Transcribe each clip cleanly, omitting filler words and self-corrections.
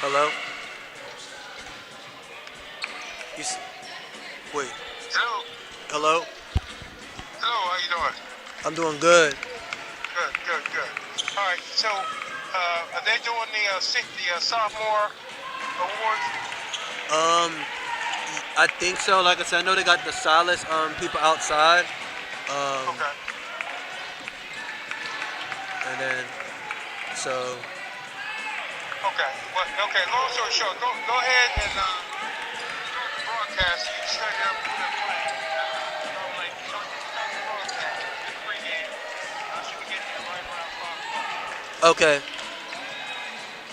Hello? Wait. Hello. Hello? Hello, how you doing? I'm doing good. Good. All right, so are they doing the sophomore awards? Um, I think so. Like I said, I know they got the Silas people outside. Um, Okay. and then so Okay. Well, okay. Long story short, go ahead and start the broadcast. You set it up who they're playing. Normally, start the broadcast in the pregame. I should be getting here right around 5 o'clock. okay.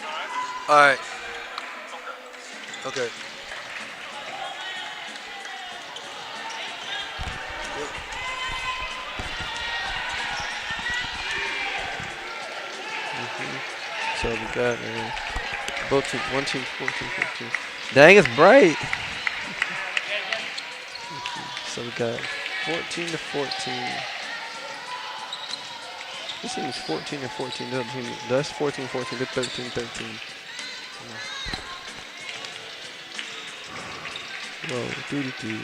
All right. All right. Okay. Okay. So we got both teams, one team 14, 15. Dang, it's bright. So we got 14 to 14. This team is 14 to 14. The other team, that's 14, 14 to 13, 13. Whoa, doo-doo-doo.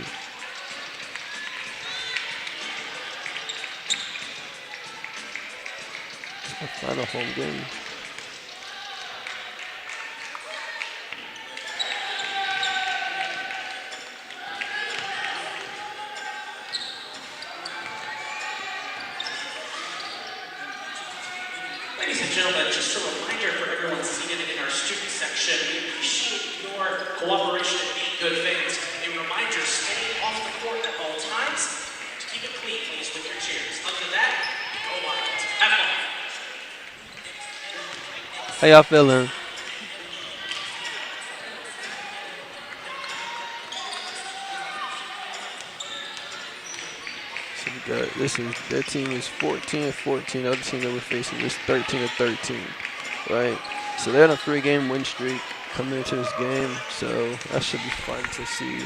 Our final home game. Ladies and gentlemen, just a reminder for everyone seated in our student section, we appreciate your cooperation and being good fans. A reminder, stay off the court at all times. To keep it clean, please, with your cheers. Other than that, go Lions. Have fun. How y'all feeling? So we got their team is 14 and 14. The other team that we're facing is 13 and 13. Right? So they're on a 3-game win streak coming into this game. So that should be fun to see.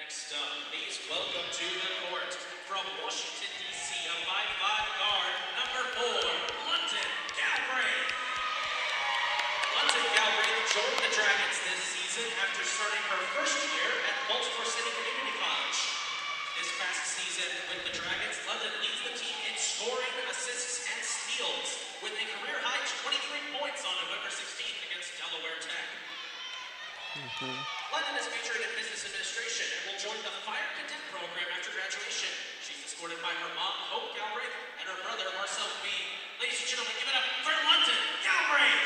Next up, please welcome to the court from Washington, D.C., a 5'5" guard, number 4, London Galbraith. London Galbraith joined the Dragons this season after starting her first year at Baltimore City Community College. This past season with the Dragons, London leads the team in scoring, assists, and steals with a career-high 23 points on November 16th against Delaware Tech. London is majoring in business administration and will join the Fire Cadet program after graduation. She's escorted by her mom, Hope Galbraith, and her brother, Marcel Bean. Ladies and gentlemen, give it up for London Galbraith!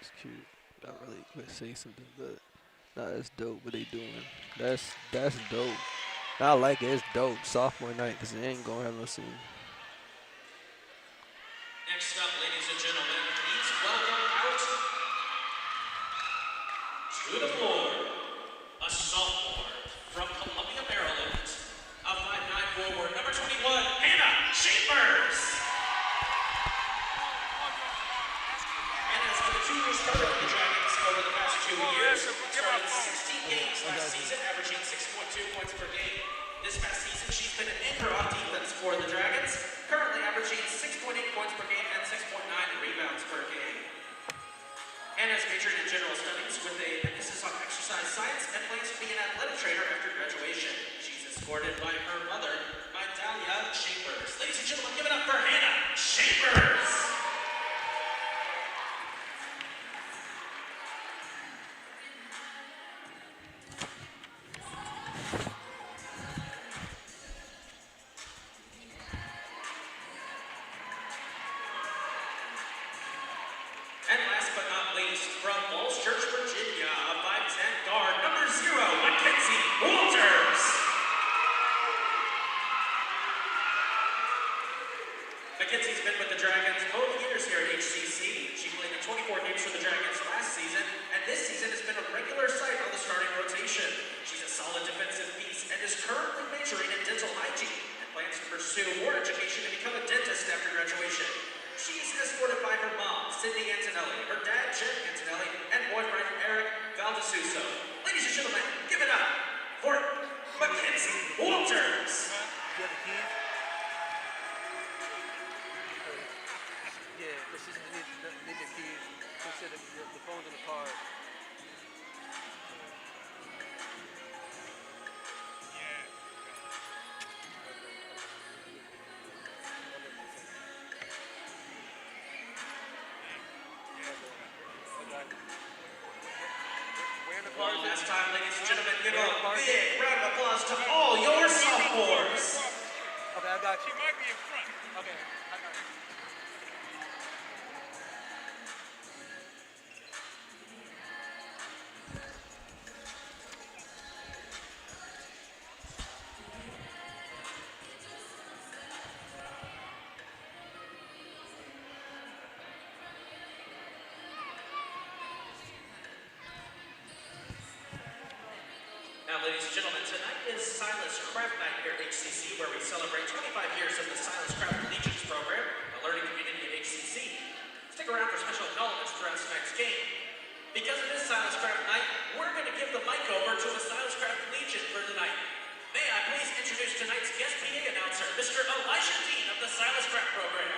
It's cute. Not really gonna say something, but nah, that's dope what they doing. That's dope. I like it. It's dope. Sophomore night, cause they ain't gonna have no scene. Next up, ladies and gentlemen, please welcome out to the floor, a sophomore from Columbia, Maryland, a 5'9" forward, number 21, Hannah Chambers. And as for the 2 years started with the Dragons over the past 2 years, started 16 games last season, averaging 6.2 points per game. This past season, she's been an anchor on defense for the Dragons, currently averaging 6.8 points per game and 6.9 rebounds per game. Hannah's majored in general studies with an emphasis on exercise science and plans to be an athletic trainer after graduation. She's escorted by her mother, Vidalia Chambers. Ladies and gentlemen, give it up for Hannah Chambers! And last but not least, from Falls Church, Virginia, a 5'10" guard, number 0, Mackenzie Walters. Mackenzie's been with the Dragons both years here at HCC. She played in 24 games for the Dragons last season, and this season has been a regular sight on the starting rotation. She's a solid defensive piece and is currently majoring in dental hygiene and plans to pursue more education to become a dentist after graduation. She's escorted by her mom, Cindy Antonelli, her dad, Jim Antonelli, and boyfriend, Eric Valdisuso. Ladies and gentlemen, give it up for Mackenzie Walters. You have the keys? Yeah, the sister need the keys. Consider the phone's in the car. One last time, ladies and gentlemen, give a big round of applause to all your sophomores. Okay, I got you. She might be in front. Okay, I got you. Now, ladies and gentlemen, tonight is Silas Craft Night here at HCC, where we celebrate 25 years of the Silas Craft Legions program, a learning community at HCC. Stick around for special acknowledgements throughout tonight's game. Because it is Silas Craft Night, we're going to give the mic over to the Silas Craft Legion for tonight. May I please introduce tonight's guest PA announcer, Mr. Elijah Dean of the Silas Craft program.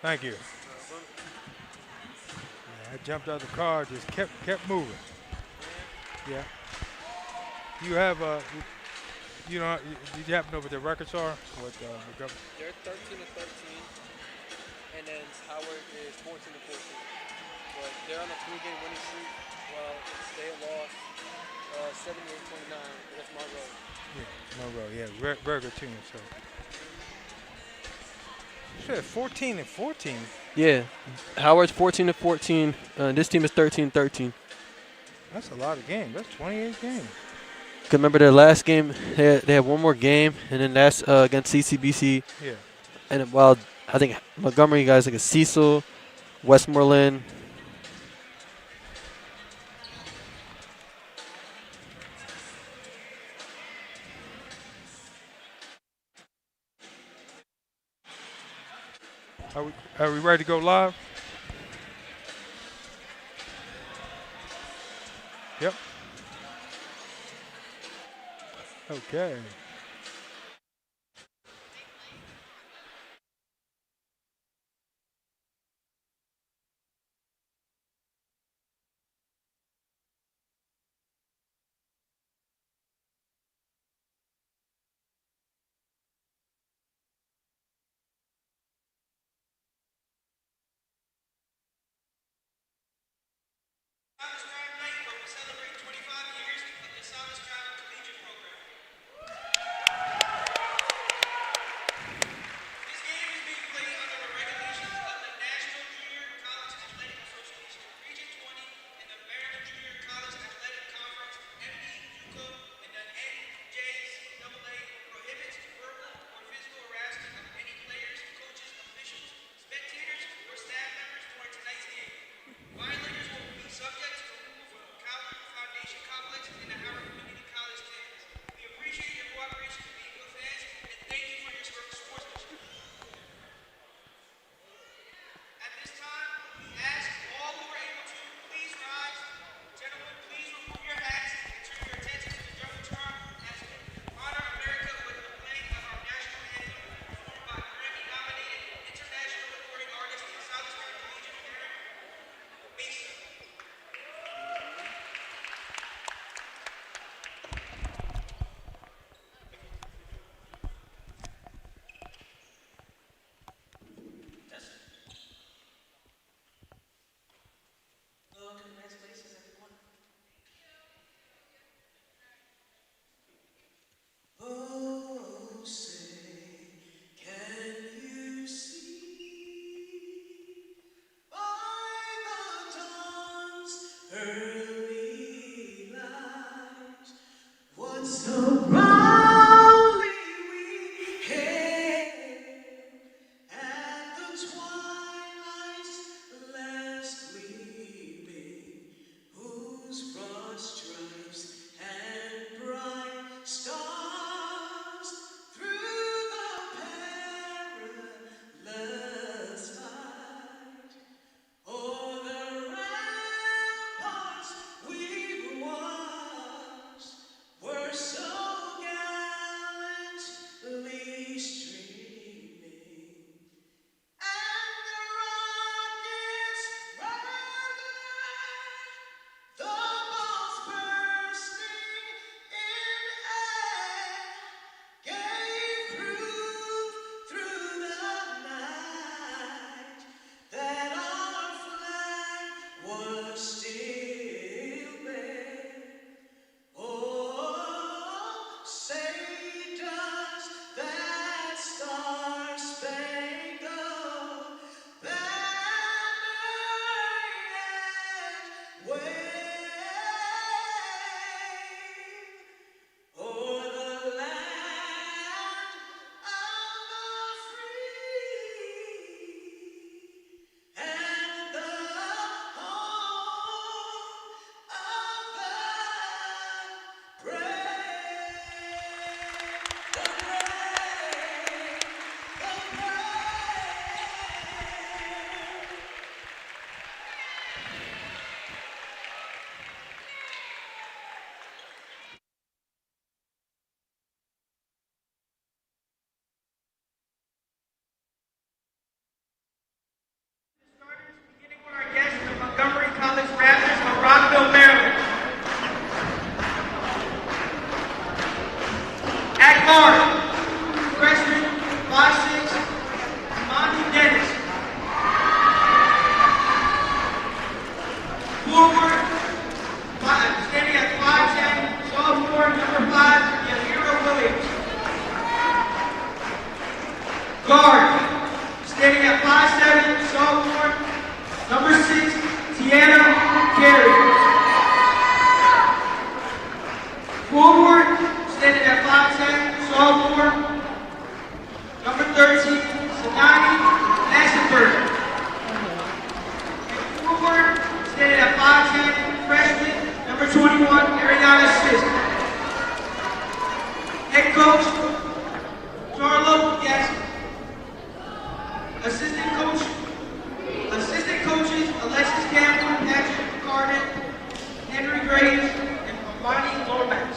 Thank you. Yeah, I jumped out the car, just kept moving. Yeah. You have you know, did you happen to know what the records are? What Montgomery? They're 13 to 13, and then Howard is 14 to 14. But they're on a three-game winning streak. Well, they lost 78-29 against Monroe. Yeah, Monroe. Yeah, very good team. So. You said 14 and 14. Yeah, Howard's 14 to 14. This team is 13-13. That's a lot of games. That's 28 games. Cause remember their last game, they had one more game, and then that's against CCBC. Yeah. And well, I think Montgomery guys like a Cecil, Westmoreland. Are we ready to go live? Yep. Okay. Silas Crab Night, where we celebrate 25 years of the Silas Crab Collegiate Program. This game is being played under the regulations of the National Junior College Athletic Association, Region 20, and the Maryland Junior College Athletic Conference, MD, and the NJCAA prohibits verbal or physical harassment of any players, coaches, officials, spectators, or staff members during tonight's game. Violators will be subject to removal from Calvin Foundation Complex in the Howard Community College Guard, standing at 5'7", sophomore, number 6, Tiana Carey. Forward, standing at 5'10", sophomore, number 13, Sanani Nassenberg. And forward, standing at 5'10", freshman, number 21, Ariana Sisk. Head coach, Charlo Gaston. Assistant coaches, Alexis Campbell, Patrick Carden, Henry Graves, and Amani Lomax.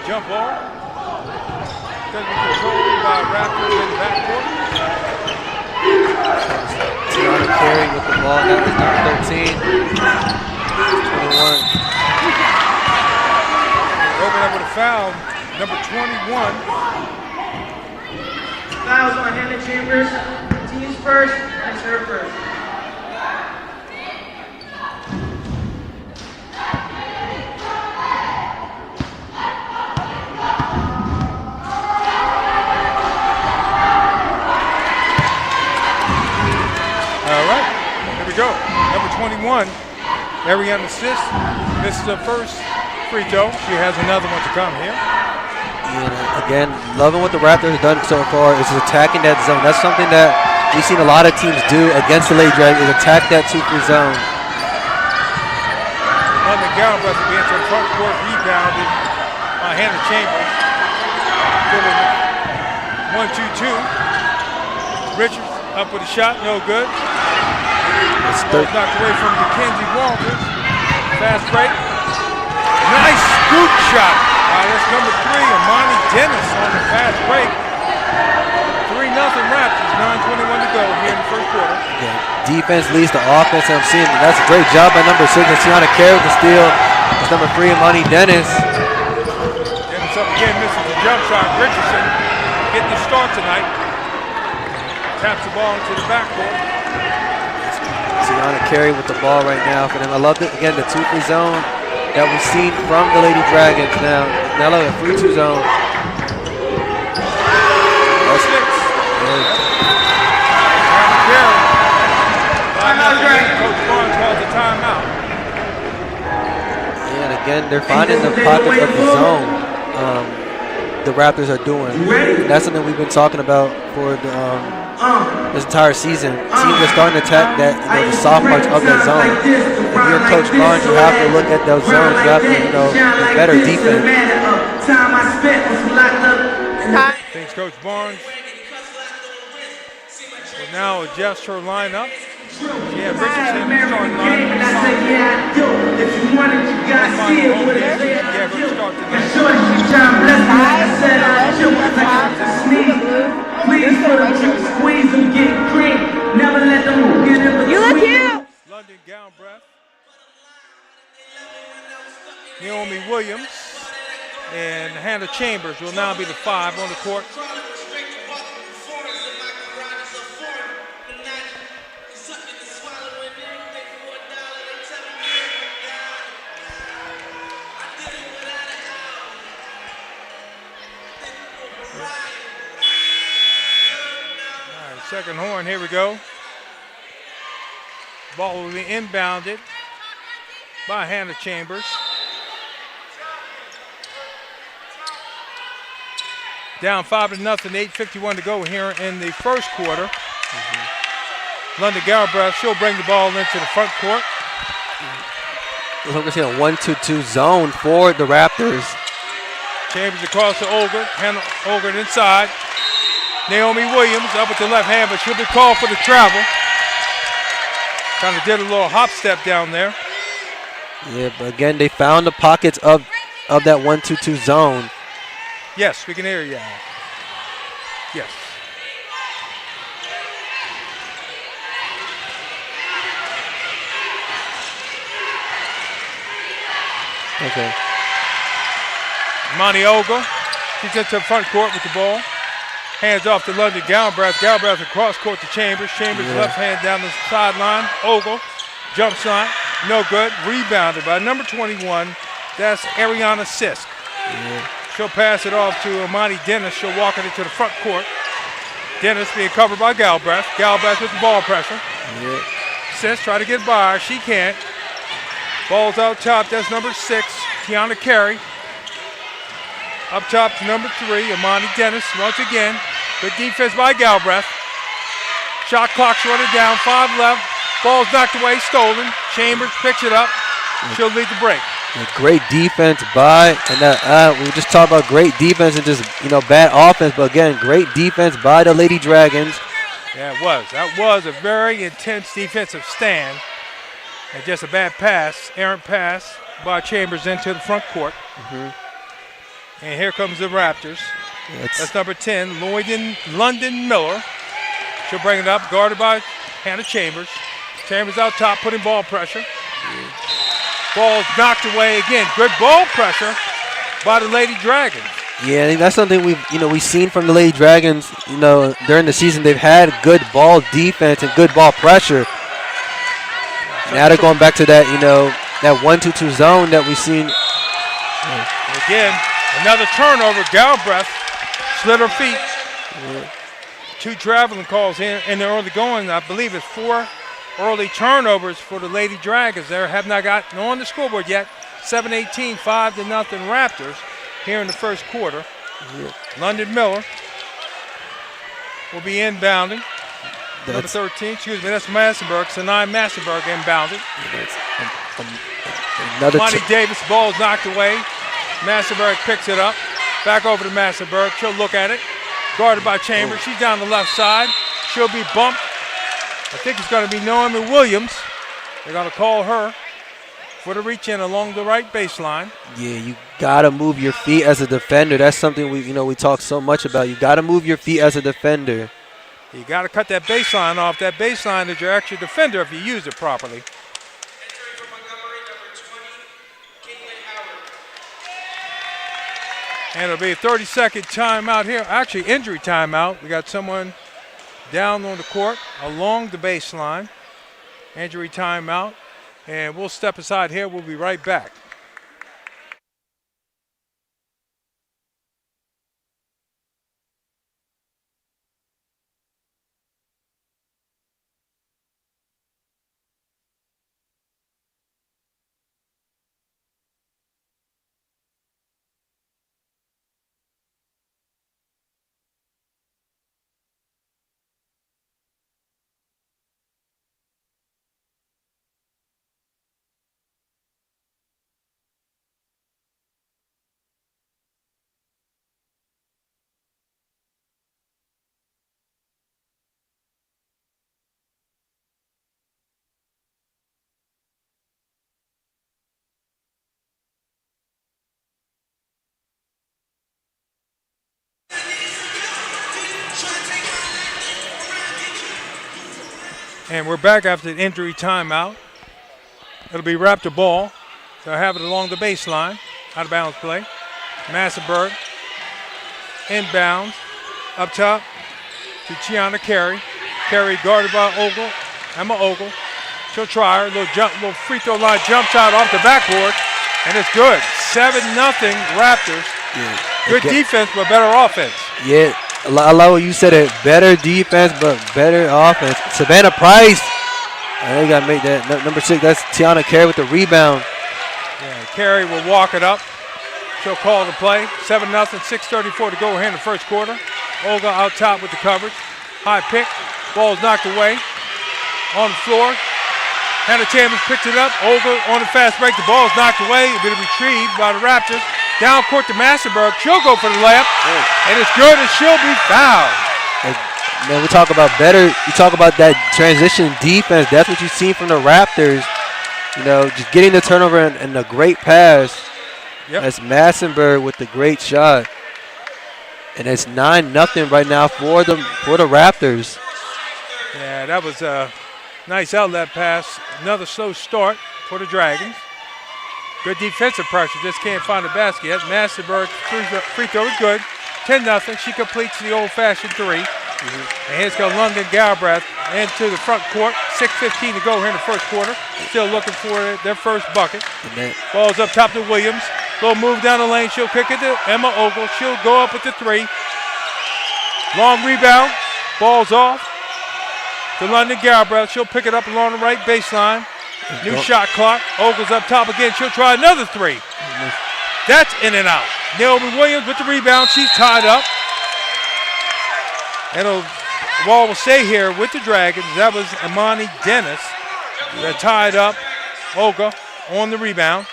Jump ball. Going to be controlled by Raptors in the backcourt. Tiana Carey with the ball. That was number 13. 21. Open up with a foul. Number 21. Fouls on Hannah Chambers. Team's first and serve first. All right, here we go. Number 21 Ariana Sis misses her first free throw. She has another one to come here. And again, loving what the Raptors have done so far is attacking that zone. That's something that we've seen a lot of teams do against the Lady Dragons, is attack that 2-3 zone. London Galbraith will be into the front court, rebounded by Hannah Chambers. 1-2-2. Richards up with a shot, no good. Ball knocked away from Mackenzie Walters. Fast break. Nice scoop shot. That's number 3, Amani Dennis on the fast break. 3-0 Raptors, 9:21 to go here in the first quarter. Yeah, defense leads the offense, and I'm seeing that's a great job by number 6. And Tiana Carey with the steal. It's number 3, Amani Dennis. Dennis up again, misses the jump shot. Richardson getting the start tonight. Taps the ball into the backcourt. Tiana Carey with the ball right now for them. I love it. Again, the 2-3 zone that we've seen from the Lady Dragons now. Now look at 3-2 zone. Coach Barnes calls the timeout. Yeah, and again, they're finding the pockets of the zone. The Raptors are doing. That's something we've been talking about for this entire season. Teams are starting to attack that, the soft parts of that zone. If you're Coach Barnes, you have to look at those zones. You have to, be better defense. Thanks, Coach Barnes. Will now adjust her lineup. Yeah, Richardson starting lineup. If you want it, you got to see it with it. Yeah, we'll start tonight. Please put them to squeeze them, get green. Never let them get in between. You look cute. London Galbraith. Naomi Williams and Hannah Chambers will now be the 5 on the court. Second horn, here we go. Ball will be inbounded by Hannah Chambers. Down 5-0, 8:51 to go here in the first quarter. London Galbraith, she'll bring the ball into the front court. We're going to see a 1-2-2 zone for the Raptors. Chambers across to Olga. Hannah Olga inside. Naomi Williams up with the left hand, but she'll be called for the travel. Kind of did a little hop step down there. Yeah, but again, they found the pockets of that 1-2-2 zone. Yes, we can hear you. Yes. Okay. Monty Olga, she's into the front court with the ball. Hands off to London Galbraith. Galbraith across court to Chambers. Chambers left hand down the sideline. Ogle, jump shot, no good. Rebounded by number 21. That's Ariana Sisk. She'll pass it off to Amani Dennis. She'll walk it into the front court. Dennis being covered by Galbraith. Galbraith with the ball pressure. Sisk try to get by her. She can't. Ball's out top. That's number 6, Tiana Carey. Up top to number 3, Amani Dennis once again. Good defense by Galbraith. Shot clock's running down, 5 left. Ball's knocked away, stolen. Chambers picks it up. She'll lead the break. Great defense by, and we just talked about great defense and just, bad offense, but again, great defense by the Lady Dragons. Yeah, it was. That was a very intense defensive stand. And just a bad pass, errant pass by Chambers into the front court. And here comes the Raptors. That's number 10, London Miller. She'll bring it up, guarded by Hannah Chambers. Chambers out top, putting ball pressure. Ball's knocked away again. Good ball pressure by the Lady Dragons. Yeah, I think that's something we've seen from the Lady Dragons. During the season, they've had good ball defense and good ball pressure. Now they're going back to that, that 1-2-2 zone that we've seen. Again, another turnover. Galbraith slid her feet. 2 traveling calls in the early going. I believe it's 4 early turnovers for the Lady Dragons. They have not gotten on the scoreboard yet. 7-18, 5-0 Raptors here in the first quarter. Yeah. London Miller will be inbounding. Number 13, excuse me, that's Massenberg. Sanai Massenberg inbounded. Another Monty Davis, ball's knocked away. Massenberg picks it up. Back over to Massenberg. She'll look at it. Guarded by Chambers. She's down the left side. She'll be bumped. I think it's going to be Naomi Williams. They're going to call her for the reach in along the right baseline. Yeah, you gotta move your feet as a defender. That's something we talk so much about. You gotta move your feet as a defender. You got to cut that baseline off. That baseline is your extra defender if you use it properly. Entering for Montgomery, number 20, Kinley Howard. And it'll be a 30-second timeout here. Actually, injury timeout. We got someone down on the court along the baseline. Injury timeout. And we'll step aside here. We'll be right back. And we're back after the injury timeout. It'll be Raptor ball. They'll have it along the baseline. Out of bounds play. Massenberg inbounds. Up top to Tiana Carey. Carey guarded by Ogle. Emma Ogle. She'll try her. Little free throw line jump shot off the backboard. And it's good. 7-0 Raptors. Yeah. Good defense, but better offense. Yeah, I love what you said. It better defense, but better offense. Savannah Price. They got to make that. Number 6, that's Tiana Carey with the rebound. Yeah, Carey will walk it up. She'll call the play. 7-0, 6:34 to go here in the first quarter. Olga out top with the coverage. High pick. Ball's knocked away. On the floor. Hannah Chambers picks it up. Olga on the fast break. The ball's knocked away. A bit of retrieved by the Raptors. Down court to Massenberg. She'll go for the layup. And it's good, and she'll be fouled. Man, we talk about better. You talk about that transition defense. That's what you've seen from the Raptors. Just getting the turnover and a great pass. Yep. That's Massenberg with the great shot. And it's 9-0 right now for the Raptors. Yeah, that was a nice outlet pass. Another slow start for the Dragons. Good defensive pressure, just can't find the basket yet. Massenberg free throw is good. 10-0. She completes the old-fashioned three. And here's go London Galbraith into the front court. 6:15 to go here in the first quarter. Still looking for their first bucket. Ball's up top to Williams. Little move down the lane. She'll kick it to Emma Ogle. She'll go up with the three. Long rebound. Ball's off to London Galbraith. She'll pick it up along the right baseline. New shot clock. Ogle's up top again. She'll try another three. That's in and out. Naomi Williams with the rebound. She's tied up. And the ball will stay here with the Dragons. That was Imani Dennis that tied up Olga on the rebound.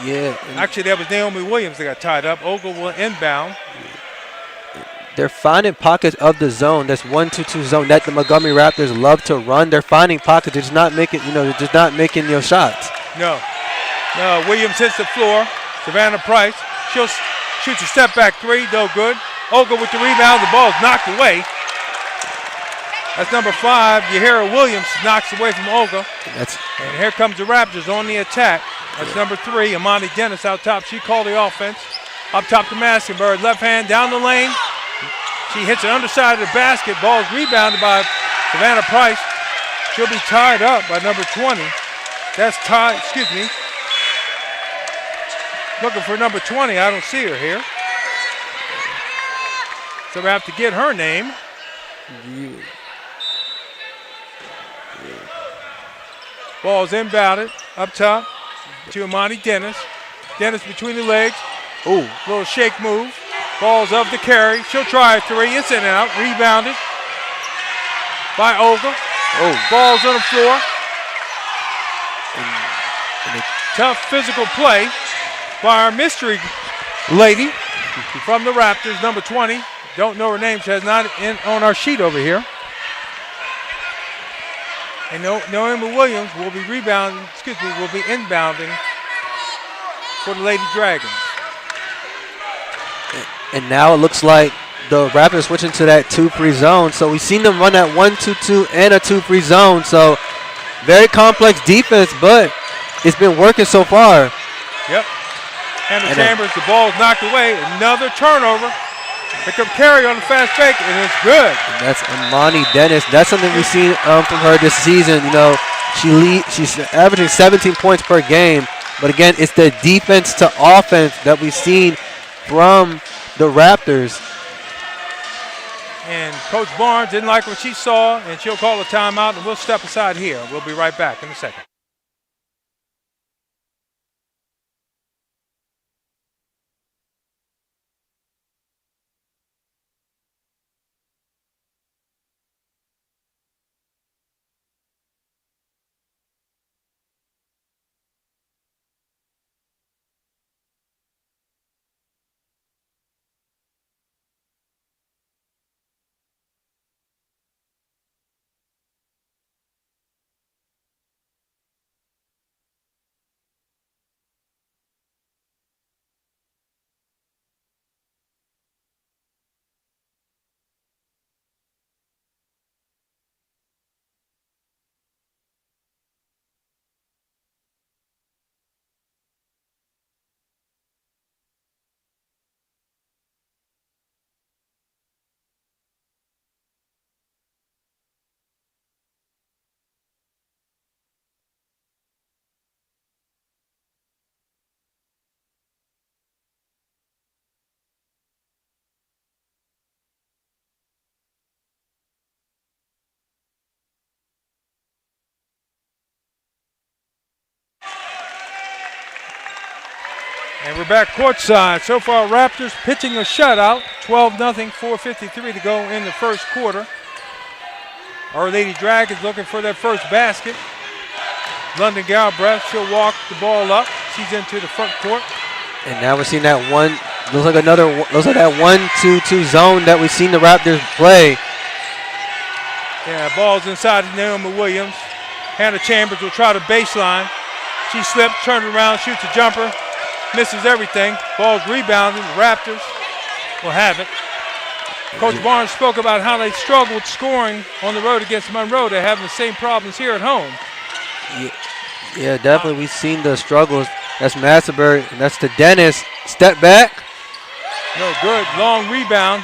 Yeah. Actually, that was Naomi Williams that got tied up. Olga will inbound. They're finding pockets of the zone. That's 1-2-2 zone that the Montgomery Raptors love to run. They're finding pockets. They're just not making, they're just not making shots. No. Williams hits the floor. Savannah Price. She'll shoot a step back three. No good. Olga with the rebound. The ball's knocked away. That's number 5. Yahira Williams knocks away from Olga. And here comes the Raptors on the attack. That's number 3. Imani Dennis out top. She called the offense. Up top to Massenberg. Left hand down the lane. She hits the underside of the basket. Ball is rebounded by Savannah Price. She'll be tied up by number 20. That's tied, looking for number 20. I don't see her here. So we have to get her name. Ball's inbounded up top to Imani Dennis. Dennis between the legs. Ooh. Little shake move. Ball's up the carry. She'll try a three. It's in and out. Rebounded by Olga. Oh. Ball's on the floor. Tough physical play by our mystery lady from the Raptors, number 20. Don't know her name. She has not on our sheet over here. And Noemi Williams will be inbounding for the Lady Dragons. And now it looks like the Raptors switching to that 2-free zone. So we've seen them run that 1-2-2 and a 2-free zone. So very complex defense, but it's been working so far. Yep. And the Chambers, the ball's knocked away. Another turnover. They come carry on the fast break, and it's good. And that's Imani Dennis. That's something we've seen from her this season. You know, she's averaging 17 points per game. But again, it's the defense to offense that we've seen from the Raptors. And Coach Barnes didn't like what she saw, and she'll call a timeout, and we'll step aside here. We'll be right back in a second. And we're back courtside. So far, Raptors pitching a shutout. 12-0, 4:53 to go in the first quarter. Our Lady Dragons looking for their first basket. London Galbraith, she'll walk the ball up. She's into the front court. And now we're seeing that looks like that 1-2-2 zone that we've seen the Raptors play. Yeah, ball's inside of Naomi Williams. Hannah Chambers will try the baseline. She slips, turns around, shoots a jumper. Misses everything. Ball's rebounded. The Raptors will have it. Coach Barnes spoke about how they struggled scoring on the road against Monroe. They're having the same problems here at home. Yeah, definitely. We've seen the struggles. That's Massenberg, and that's to Dennis. Step back. No good. Long rebound.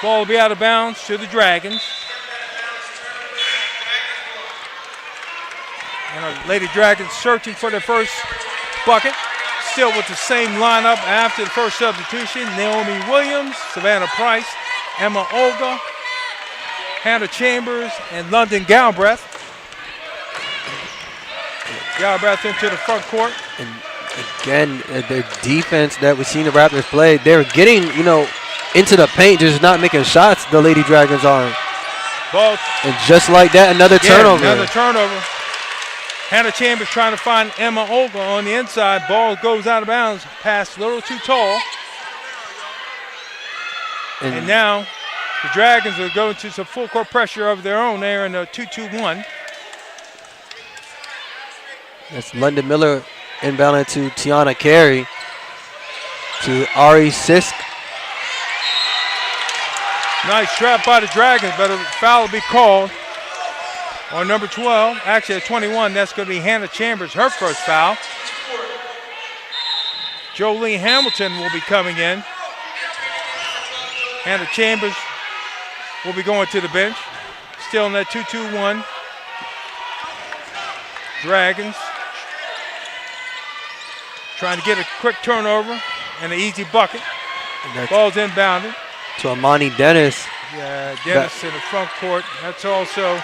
Ball will be out of bounds to the Dragons. And our Lady Dragons searching for their first bucket. Still with the same lineup after the first substitution. Naomi Williams, Savannah Price, Emma Olga, Hannah Chambers, and London Galbraith. Galbraith into the front court. And again, the defense that we've seen the Raptors play, they're getting, into the paint, just not making shots, the Lady Dragons are. Ball. And just like that, another turnover. Another turnover. Hannah Chambers trying to find Emma Olga on the inside. Ball goes out of bounds. Pass a little too tall. And now the Dragons are going to some full court pressure of their own there in the 2-2-1. That's London Miller inbounding to Tiana Carey. To Ari Sisk. Nice trap by the Dragons, but a foul will be called on number 12. Actually, at 21, that's going to be Hannah Chambers, her first foul. Jolene Hamilton will be coming in. Hannah Chambers will be going to the bench. Still in that 2-2-1. Dragons trying to get a quick turnover and an easy bucket. Ball's inbounded. To Imani Dennis. Yeah, Dennis in the front court. That's also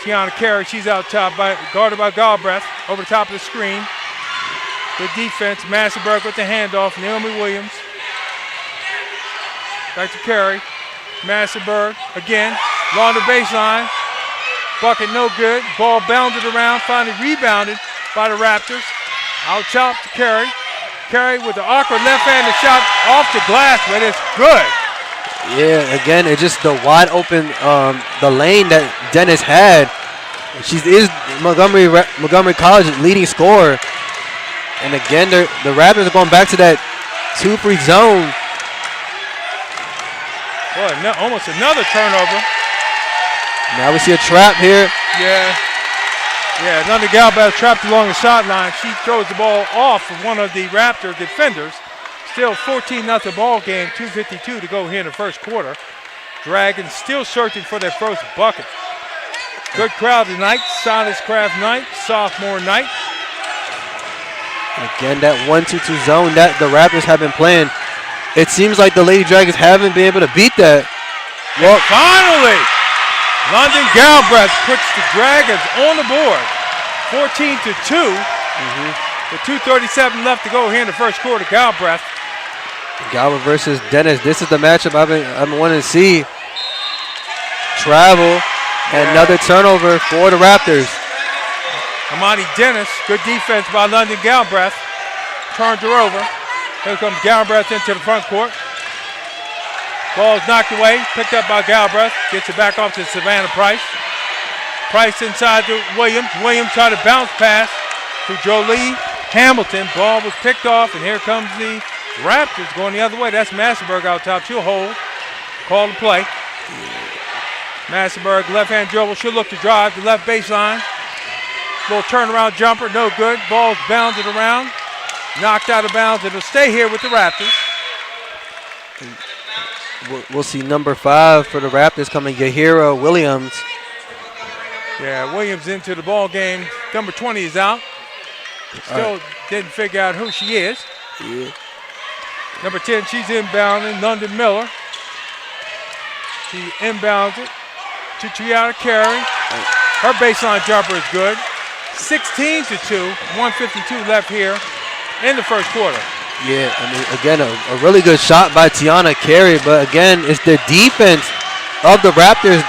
Tiana Carey, she's out top, guarded by Galbraith, over the top of the screen. Good defense. Massenberg with the handoff. Naomi Williams. Back to Carey. Massenberg again. Along the baseline. Bucket no good. Ball bounded around. Finally rebounded by the Raptors. Out top to Carey. Carey with the awkward left-handed shot off the glass, but it's good. Yeah, again, it's just the wide open, the lane that Dennis had. She is Montgomery College leading scorer. And again, the Raptors are going back to that 2-free zone. Boy, almost another turnover. Now we see a trap here. Yeah, London Galbraith trapped along the sideline. She throws the ball off of one of the Raptor defenders. Still 14-0 ball game, 2:52 to go here in the first quarter. Dragons still searching for their first bucket. Good crowd tonight. Silas Craft night, sophomore night. Again, that 1-2-2 zone that the Raptors have been playing. It seems like the Lady Dragons haven't been able to beat that. Well, finally, London Galbraith puts the Dragons on the board. 14-2. With 2:37 left to go here in the first quarter. Galbraith versus Dennis. This is the matchup I've been wanting to see. Travel. Another turnover for the Raptors. Amani Dennis, good defense by London Galbraith. Turns her over. Here comes Galbraith into the front court. Ball's knocked away, picked up by Galbraith. Gets it back off to Savannah Price. Price inside to Williams. Williams tried to bounce pass to Jolie Hamilton. Ball was picked off, and here comes the Raptors going the other way. That's Massenberg out top. She'll hold. Call the play. Massenberg, left-hand dribble. She'll look to drive the left baseline. Little turnaround jumper, no good. Ball's bounded around. Knocked out of bounds. It'll stay here with the Raptors. We'll see number 5 for the Raptors coming, Yahira Williams. Yeah, Williams into the ball game. Number 20 is out. Still didn't figure out who she is. Yeah. Number 10, she's inbounding. London Miller. She inbounds it to Tiana Carey. Her baseline jumper is good. 16-2. 1:52 left here in the first quarter. Yeah, I mean, again, a really good shot by Tiana Carey, but again, it's the defense of the Raptors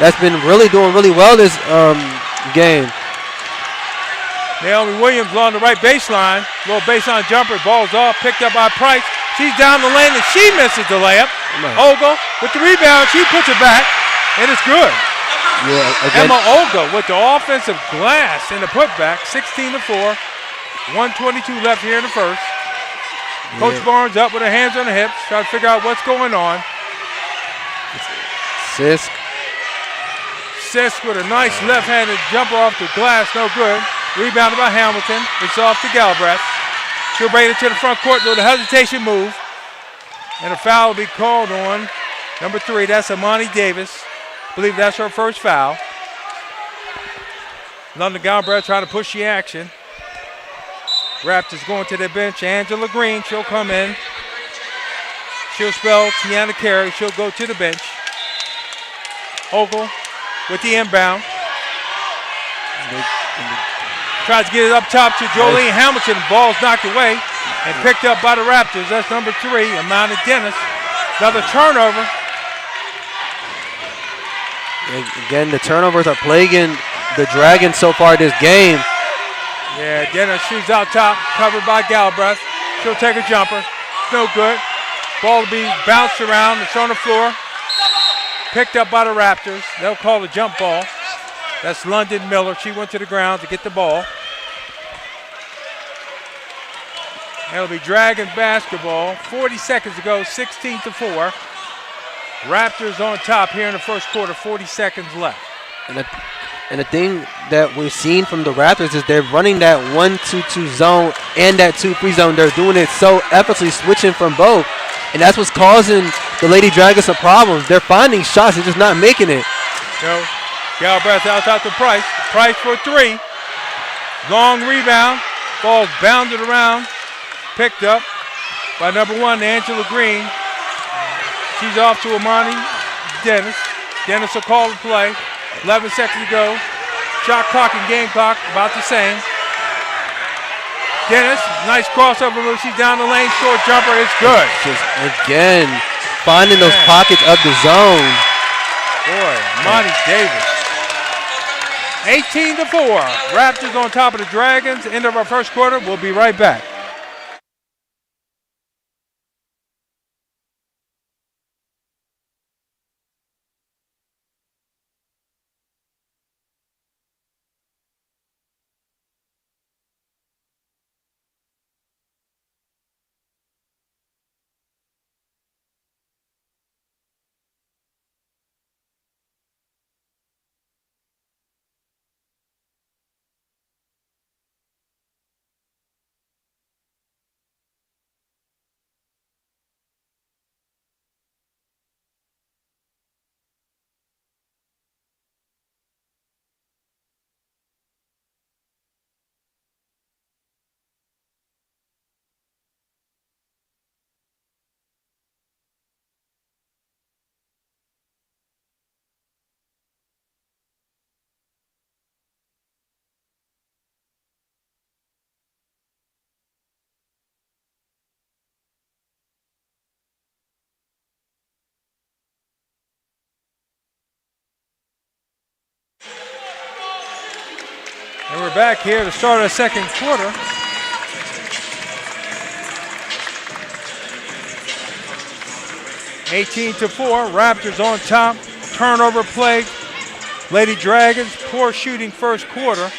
that's been doing really well this game. Naomi Williams on the right baseline. Little baseline jumper, ball's off, picked up by Price. She's down the lane and she misses the layup. Olga with the rebound, she puts it back, and it's good. Yeah, again, Emma Olga with the offensive glass in the putback, 16-4. 1:22 left here in the first. Coach Barnes up with her hands on her hips, trying to figure out what's going on. Sisk with a nice left-handed jumper off the glass, no good. Rebounded by Hamilton. It's off to Galbraith. She'll bring it to the front court with a hesitation move. And a foul will be called on number 3. That's Amani Davis. I believe that's her first foul. London Galbraith trying to push the action. Raptors going to their bench. Angela Green, she'll come in. She'll spell Tiana Carey. She'll go to the bench. Ogle with the inbound. Tries to get it up top to Jolene Hamilton. Ball's knocked away and picked up by the Raptors. That's number 3, Amani Dennis. Another turnover. again, the turnovers are plaguing the Dragons so far this game. Yeah, Dennis, she's out top, covered by Galbraith. She'll take a jumper. No good. Ball will be bounced around. It's on the floor. Picked up by the Raptors. They'll call a jump ball. That's London Miller. She went to the ground to get the ball. It'll be Dragon basketball. 40 seconds to go, 16-4. Raptors on top here in the first quarter, 40 seconds left. And the thing that we've seen from the Raptors is they're running that 1-2-2 zone and that 2-3 zone. They're doing it so effortlessly, switching from both. And that's what's causing the Lady Dragons some problems. They're finding shots, they're just not making it. So, Galbraith out to Price. Price for 3. Long rebound. Ball's bounded around. Picked up by number 1, Angela Green. She's off to Amani Dennis. Dennis will call the play. 11 seconds to go. Shot clock and game clock about the same. Dennis, nice crossover move. She's down the lane. Short jumper. It's good. Just again, finding those pockets of the zone. Boy, Monty Davis. 18-4. Raptors on top of the Dragons. End of our first quarter. We'll be right back. And we're back here to start our second quarter. (18-4). Raptors on top. Turnover play. Lady Dragons, poor shooting first quarter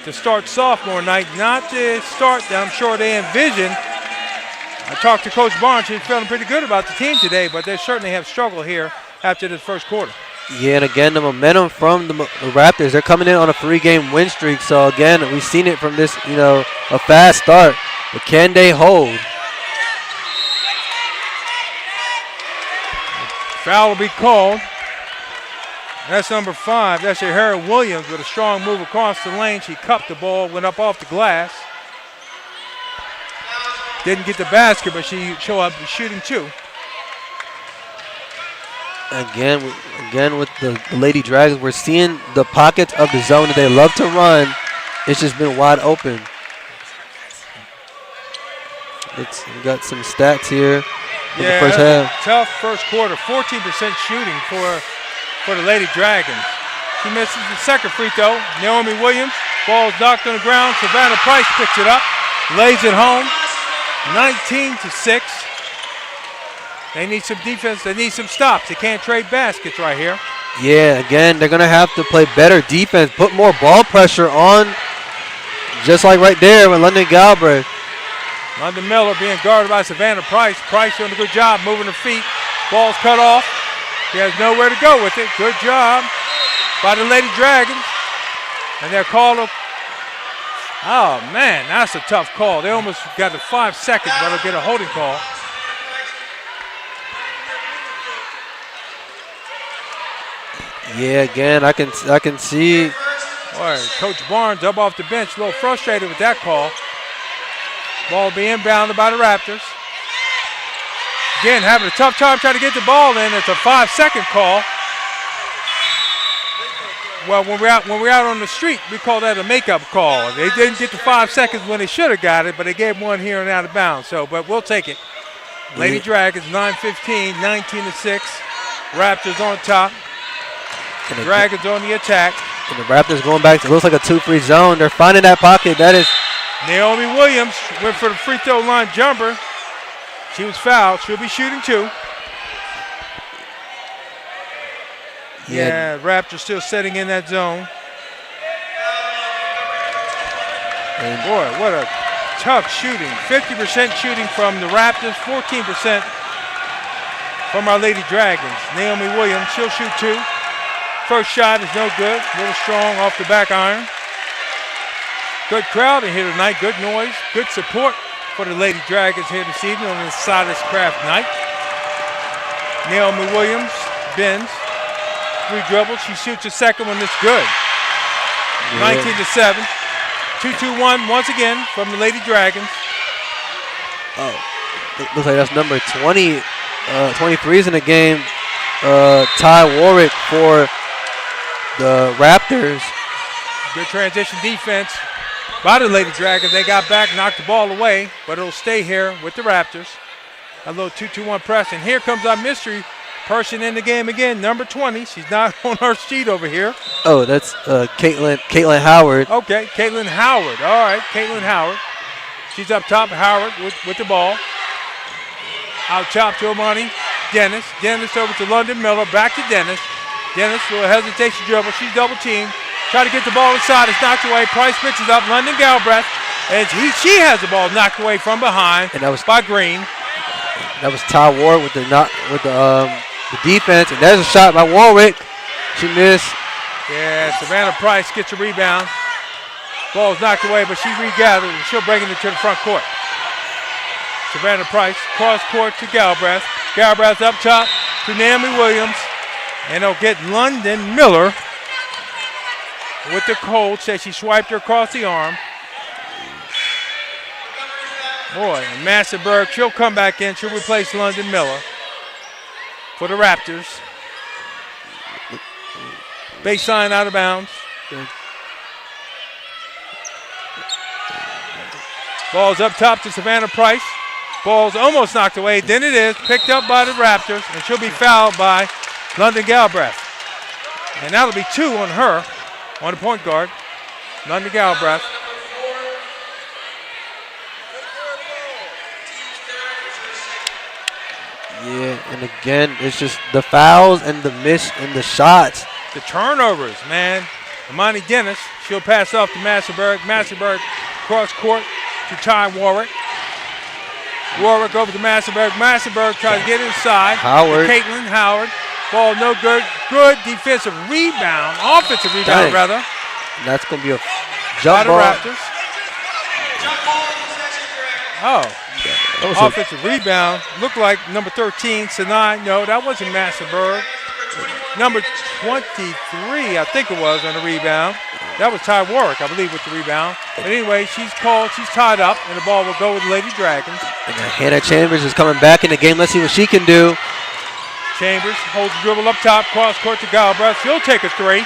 to start sophomore night. Not the start that I'm sure they envisioned. I talked to Coach Barnes. He's feeling pretty good about the team today, but they certainly have struggled here after this first quarter. Yeah, and again, the momentum from the Raptors, they're coming in on a 3-game win streak. So, again, we've seen it from this, a fast start. But can they hold? Foul will be called. That's number 5. That's O'Hara Williams with a strong move across the lane. She cupped the ball, went up off the glass. Didn't get the basket, but she showed up shooting 2. Again, with the Lady Dragons, we're seeing the pockets of the zone that they love to run. It's just been wide open. We got some stats here in the first half. Tough first quarter. 14% shooting for the Lady Dragons. She misses the second free throw. Naomi Williams, ball's knocked on the ground. Savannah Price picks it up, lays it home. 19-6. They need some defense. They need some stops. They can't trade baskets right here. Yeah, again, they're going to have to play better defense, put more ball pressure on, just like right there with London Galbraith. London Miller being guarded by Savannah Price. Price doing a good job moving her feet. Ball's cut off. She has nowhere to go with it. Good job by the Lady Dragons. And they're called a... Oh, man, that's a tough call. They almost got the 5 seconds, but they'll get a holding call. Yeah, again, I can see. All right, Coach Barnes up off the bench, a little frustrated with that call. Ball being inbounded by the Raptors. Again, having a tough time trying to get the ball in. It's a 5-second call. Well, when we're out on the street, we call that a makeup call. They didn't get the 5 seconds when they should have got it, but they gave one here and out of bounds. So, but we'll take it. Lady Dragons 9-15, 19-6. Raptors on top. Dragons on the attack. And the Raptors going back to, it looks like a 2-free zone. They're finding that pocket. That is. Naomi Williams went for the free throw line jumper. She was fouled. She'll be shooting 2. Yeah, Raptors still setting in that zone. And boy, what a tough shooting. 50% shooting from the Raptors, 14% from our Lady Dragons. Naomi Williams, she'll shoot 2. First shot is no good. A little strong off the back iron. Good crowd in here tonight. Good noise. Good support for the Lady Dragons here this evening on this Silas Craft night. Naomi Williams bends. 3 dribbles. She shoots a second one. That's good. 19-7. 2-2-1 once again from the Lady Dragons. Oh, it looks like that's number 20. 23s in the game. Ty Warwick for the Raptors. Good transition defense by the Lady Dragons. They got back, knocked the ball away, but it'll stay here with the Raptors. A little 2-2-1 press, and here comes our mystery person in the game again, number 20. She's not on our sheet over here. Oh, that's Caitlin Howard. Okay, Caitlin Howard. All right, Caitlin Howard. She's up top. Howard with the ball. Out top to Amani Dennis. Dennis over to London Miller. Back to Dennis. Dennis with a hesitation dribble. She's double teamed. Try to get the ball inside. It's knocked away. Price picks it up. London Galbraith. And she has the ball knocked away from behind. And that was by Green. That was Ty Ward with the defense. And there's a shot by Warwick. She missed. Yeah, Savannah Price gets a rebound. Ball's knocked away, but she regathers and she'll bring it into the front court. Savannah Price, cross court to Galbraith. Galbraith up top to Naomi Williams. And they'll get London Miller with the cold. Says she swiped her across the arm. Boy, and Massenberg, she'll come back in. She'll replace London Miller for the Raptors. Baseline out of bounds. Ball's up top to Savannah Price. Ball's almost knocked away. Then it is picked up by the Raptors, and she'll be fouled by London Galbraith. And that'll be 2 on her, on the point guard, London Galbraith. Yeah, and again, it's just the fouls and the miss and the shots. The turnovers, man. Amani Dennis, she'll pass off to Massenberg. Massenberg cross court to Ty Warwick. Warwick over to Massenberg. Massenberg tries to get inside. Howard. Caitlin Howard. Ball no good. Good defensive rebound. Offensive rebound, rather. And that's going to be a jump ball. Raptors. Oh. Offensive rebound. Looked like number 13, Sinai. No, that wasn't Massenberg. Number 23, I think it was, on the rebound. That was Ty Warwick, I believe, with the rebound. But anyway, she's called. She's tied up, and the ball will go with the Lady Dragons. And Hannah Chambers is coming back in the game. Let's see what she can do. Chambers holds the dribble up top, cross court to Galbraith. She'll take a three.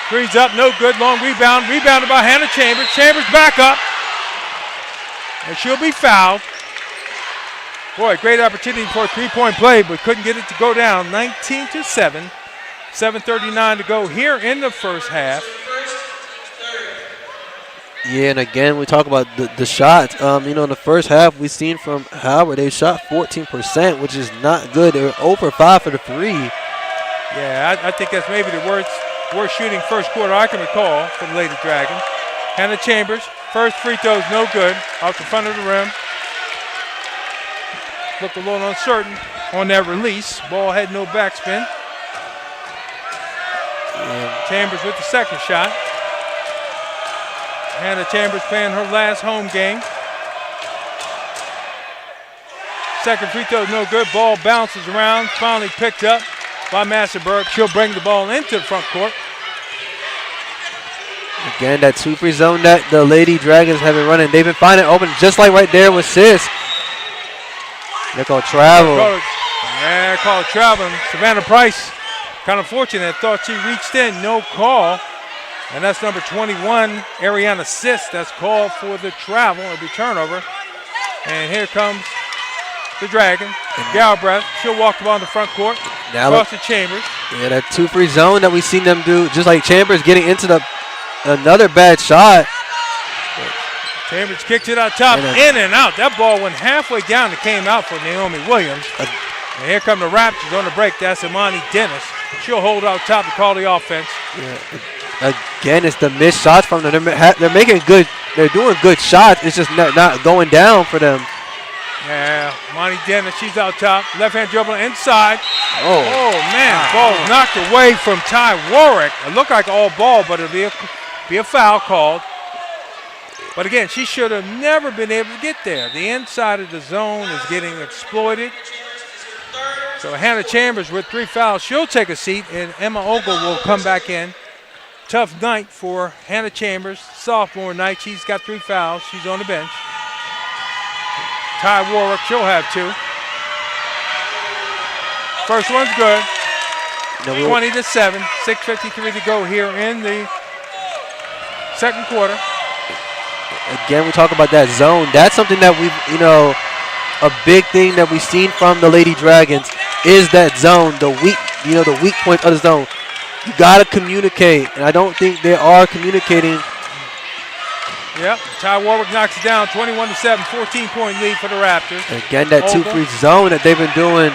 Three's up, no good. Long rebound. Rebounded by Hannah Chambers. Chambers back up. And she'll be fouled. Boy, great opportunity for a three-point play, but couldn't get it to go down. 19-7. 7:39 to go here in the first half. Yeah, and again, we talk about the shots. In the first half, we've seen from Howard, they shot 14%, which is not good. They were 0 for 5 for the three. Yeah, I think that's maybe the worst shooting first quarter I can recall for the Lady Dragons. Hannah Chambers, first free throw is no good, off the front of the rim. Looked a little uncertain on that release. Ball had no backspin. Chambers with the second shot. Hannah Chambers playing her last home game. Second free throw is no good. Ball bounces around. Finally picked up by Massenberg. She'll bring the ball into the front court. Again, that 2-free zone that the Lady Dragons have been running. They've been finding open just like right there with Sis. They're going to travel. Yeah, call it traveling. Savannah Price, kind of fortunate. Thought she reached in. No call. And that's number 21, Ariana Sis. That's called for the travel. It'll be turnover. And here comes the Dragon. Galbraith. She'll walk the ball in the front court. Now across the Chambers. Yeah, that 2-free zone that we've seen them do, just like Chambers getting into another bad shot. Chambers kicks it out top, in and out. That ball went halfway down and came out for Naomi Williams. And here come the Raptors on the break. That's Imani Dennis. She'll hold out top to call the offense. Yeah. Again, it's the missed shots from them. They're making good. They're doing good shots. It's just not going down for them. Yeah, Imani Dennis. She's out top. Left hand dribble inside. Oh man, ball knocked away from Ty Warwick. It looked like all ball, but it'll be a foul called. But again, she should have never been able to get there. The inside of the zone is getting exploited. So Hannah Chambers with 3 fouls. She'll take a seat, and Emma Ogle will come back in. Tough night for Hannah Chambers. Sophomore night. She's got 3 fouls. She's on the bench. Ty Warwick, she'll have 2. First one's good. 20-7. 6:53 to go here in the second quarter. Again, we talk about that zone. That's something that we've, a big thing that we've seen from the Lady Dragons is that zone, the weak points of the zone. You got to communicate, and I don't think they are communicating. Yep, Ty Warwick knocks it down, 21-7, 14-point lead for the Raptors. Again, that 2-3 zone that they've been doing.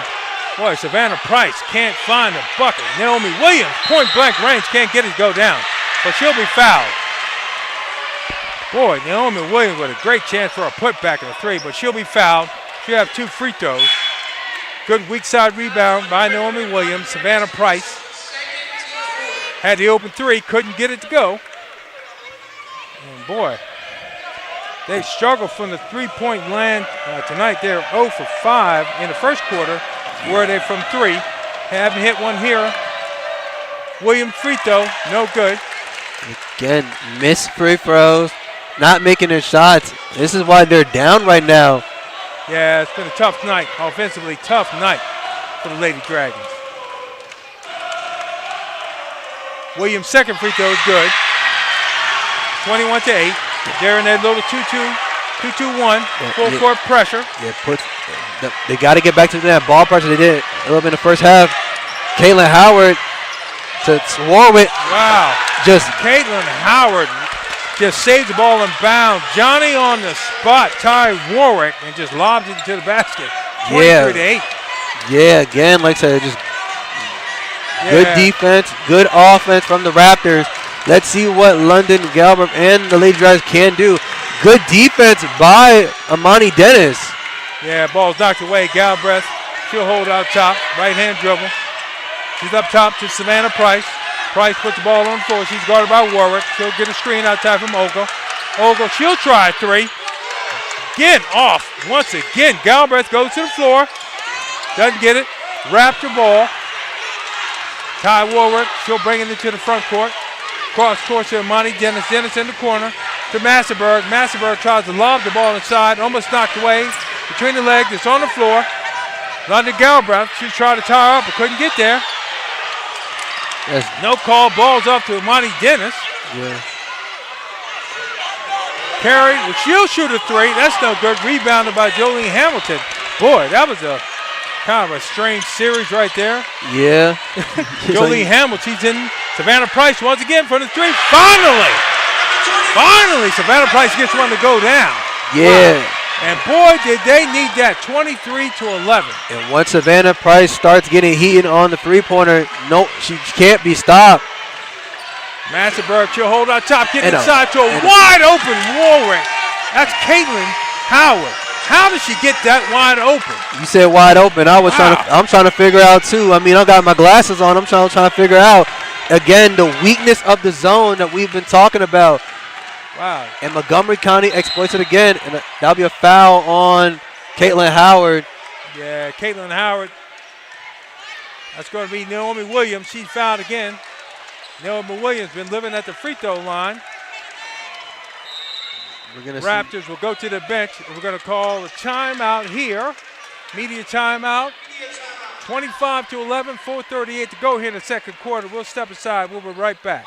Boy, Savannah Price can't find the bucket. Naomi Williams, point-blank range, can't get it to go down, but she'll be fouled. Boy, Naomi Williams with a great chance for a putback of the three, but she'll be fouled. She'll have 2 free throws. Good weak side rebound by Naomi Williams. Savannah Price had the open three, couldn't get it to go. And boy, they struggled from the three-point land tonight. They're 0 for 5 in the first quarter. Were they from 3? Haven't hit one here. Williams free throw, no good. Again, missed free throws, not making their shots. This is why they're down right now. Yeah, it's been a tough night, offensively tough night for the Lady Dragons. Williams' second free throw is good. 21-8. They're in that little 2-2-1, full court pressure. Yeah, they got to get back to that ball pressure they did a little bit in the first half. Caitlin Howard to Warwick. Wow. Just Caitlin Howard just saved the ball in bounds. Johnny on the spot, Ty Warwick, and just lobs it into the basket. 23-8. Yeah, again, like I said, just good defense, good offense from the Raptors. Let's see what London, Galbraith, and the Lady Dragons can do. Good defense by Amani Dennis. Yeah, ball's knocked away. Galbraith, she'll hold out top. Right-hand dribble. She's up top to Savannah Price. Price puts the ball on the floor. She's guarded by Warwick. She'll get a screen outside from Ogle. Ogle, she'll try a three. Again, off. Once again, Galbraith goes to the floor. Doesn't get it. Raptor ball. Ty Warwick, she'll bring it into the front court. Cross court to Amani Dennis. Dennis in the corner to Massenberg. Massenberg tries to lob the ball inside. Almost knocked away. Between the legs, it's on the floor. London Galbraith, she tried to tie her up but couldn't get there. Yes. No call, ball's up to Amani Dennis. Yeah. Carey, she'll shoot a three. That's no good. Rebounded by Jolene Hamilton. Boy, that was a kind of a strange series right there. Yeah. Jolene Hamilton, she's in. Savannah Price once again for the three. Finally, Savannah Price gets one to go down. Yeah. Wow. And boy, did they need that, 23-11. And once Savannah Price starts getting heated on the three-pointer, no, she can't be stopped. Massenberg, she'll hold out top, get inside to a wide open Warwick. That's Caitlin Howard. How did she get that wide open? You said wide open. I'm trying to figure out too. I mean, I got my glasses on. I'm trying to figure out again the weakness of the zone that we've been talking about. Wow. And Montgomery County exploits it again, and that'll be a foul on Caitlin Howard. Yeah, Caitlin Howard. That's going to be Naomi Williams. She's fouled again. Naomi Williams been living at the free throw line. Raptors will go to the bench. We're going to call a timeout here. Media timeout. 25-11, 4:38 to go here in the second quarter. We'll step aside. We'll be right back.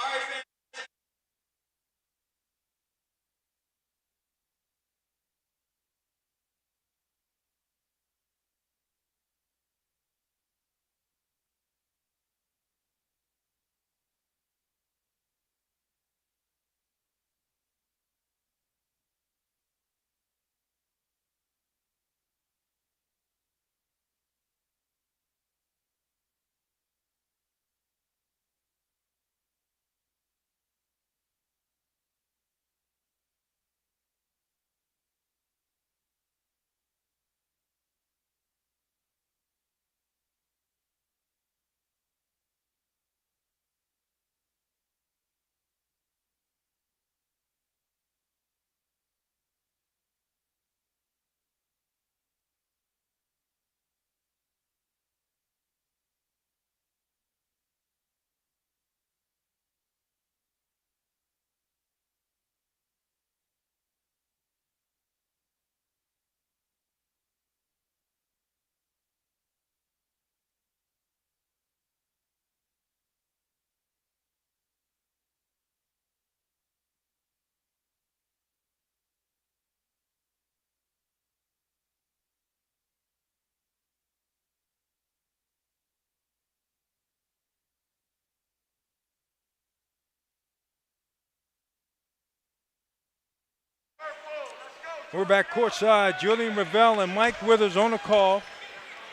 We're back courtside. Julian Ravel and Mike Withers on the call.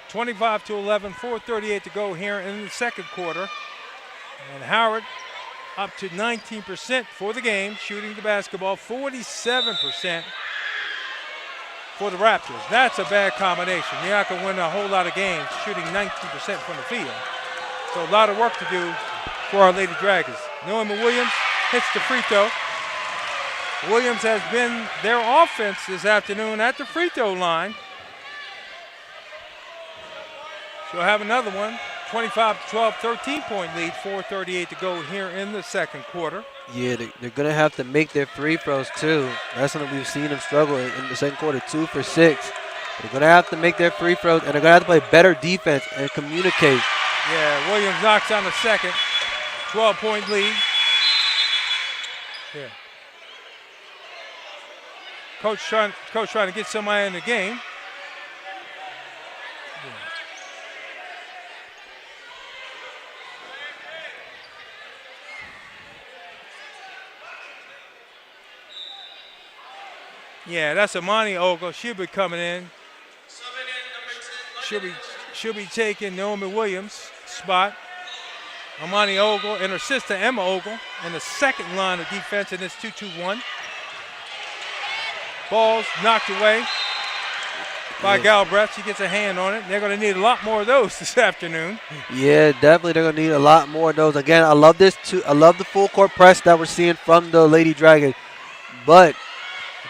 25-11, 4:38 to go here in the second quarter. And Howard up to 19% for the game, shooting the basketball, 47% for the Raptors. That's a bad combination. You're not going to win a whole lot of games shooting 19% from the field. So a lot of work to do for our Lady Dragons. Noah Williams hits the free throw. Williams has been their offense this afternoon at the free throw line. She'll have another one. 25-12, 13-point lead, 4:38 to go here in the second quarter. Yeah, they're going to have to make their free throws too. That's something we've seen them struggle in the second quarter, 2 for 6. They're going to have to make their free throws, and they're going to have to play better defense and communicate. Yeah, Williams knocks on the second. 12-point lead. Yeah. Coach trying to get somebody in the game. Yeah, that's Amani Ogle. She'll be coming in. She'll be taking Naomi Williams' spot. Amani Ogle and her sister Emma Ogle in the second line of defense in this 2-2-1. Ball's knocked away by Galbraith. She gets a hand on it. They're going to need a lot more of those this afternoon. Yeah, definitely they're going to need a lot more of those. Again, I love this too. I love the full court press that we're seeing from the Lady Dragon, but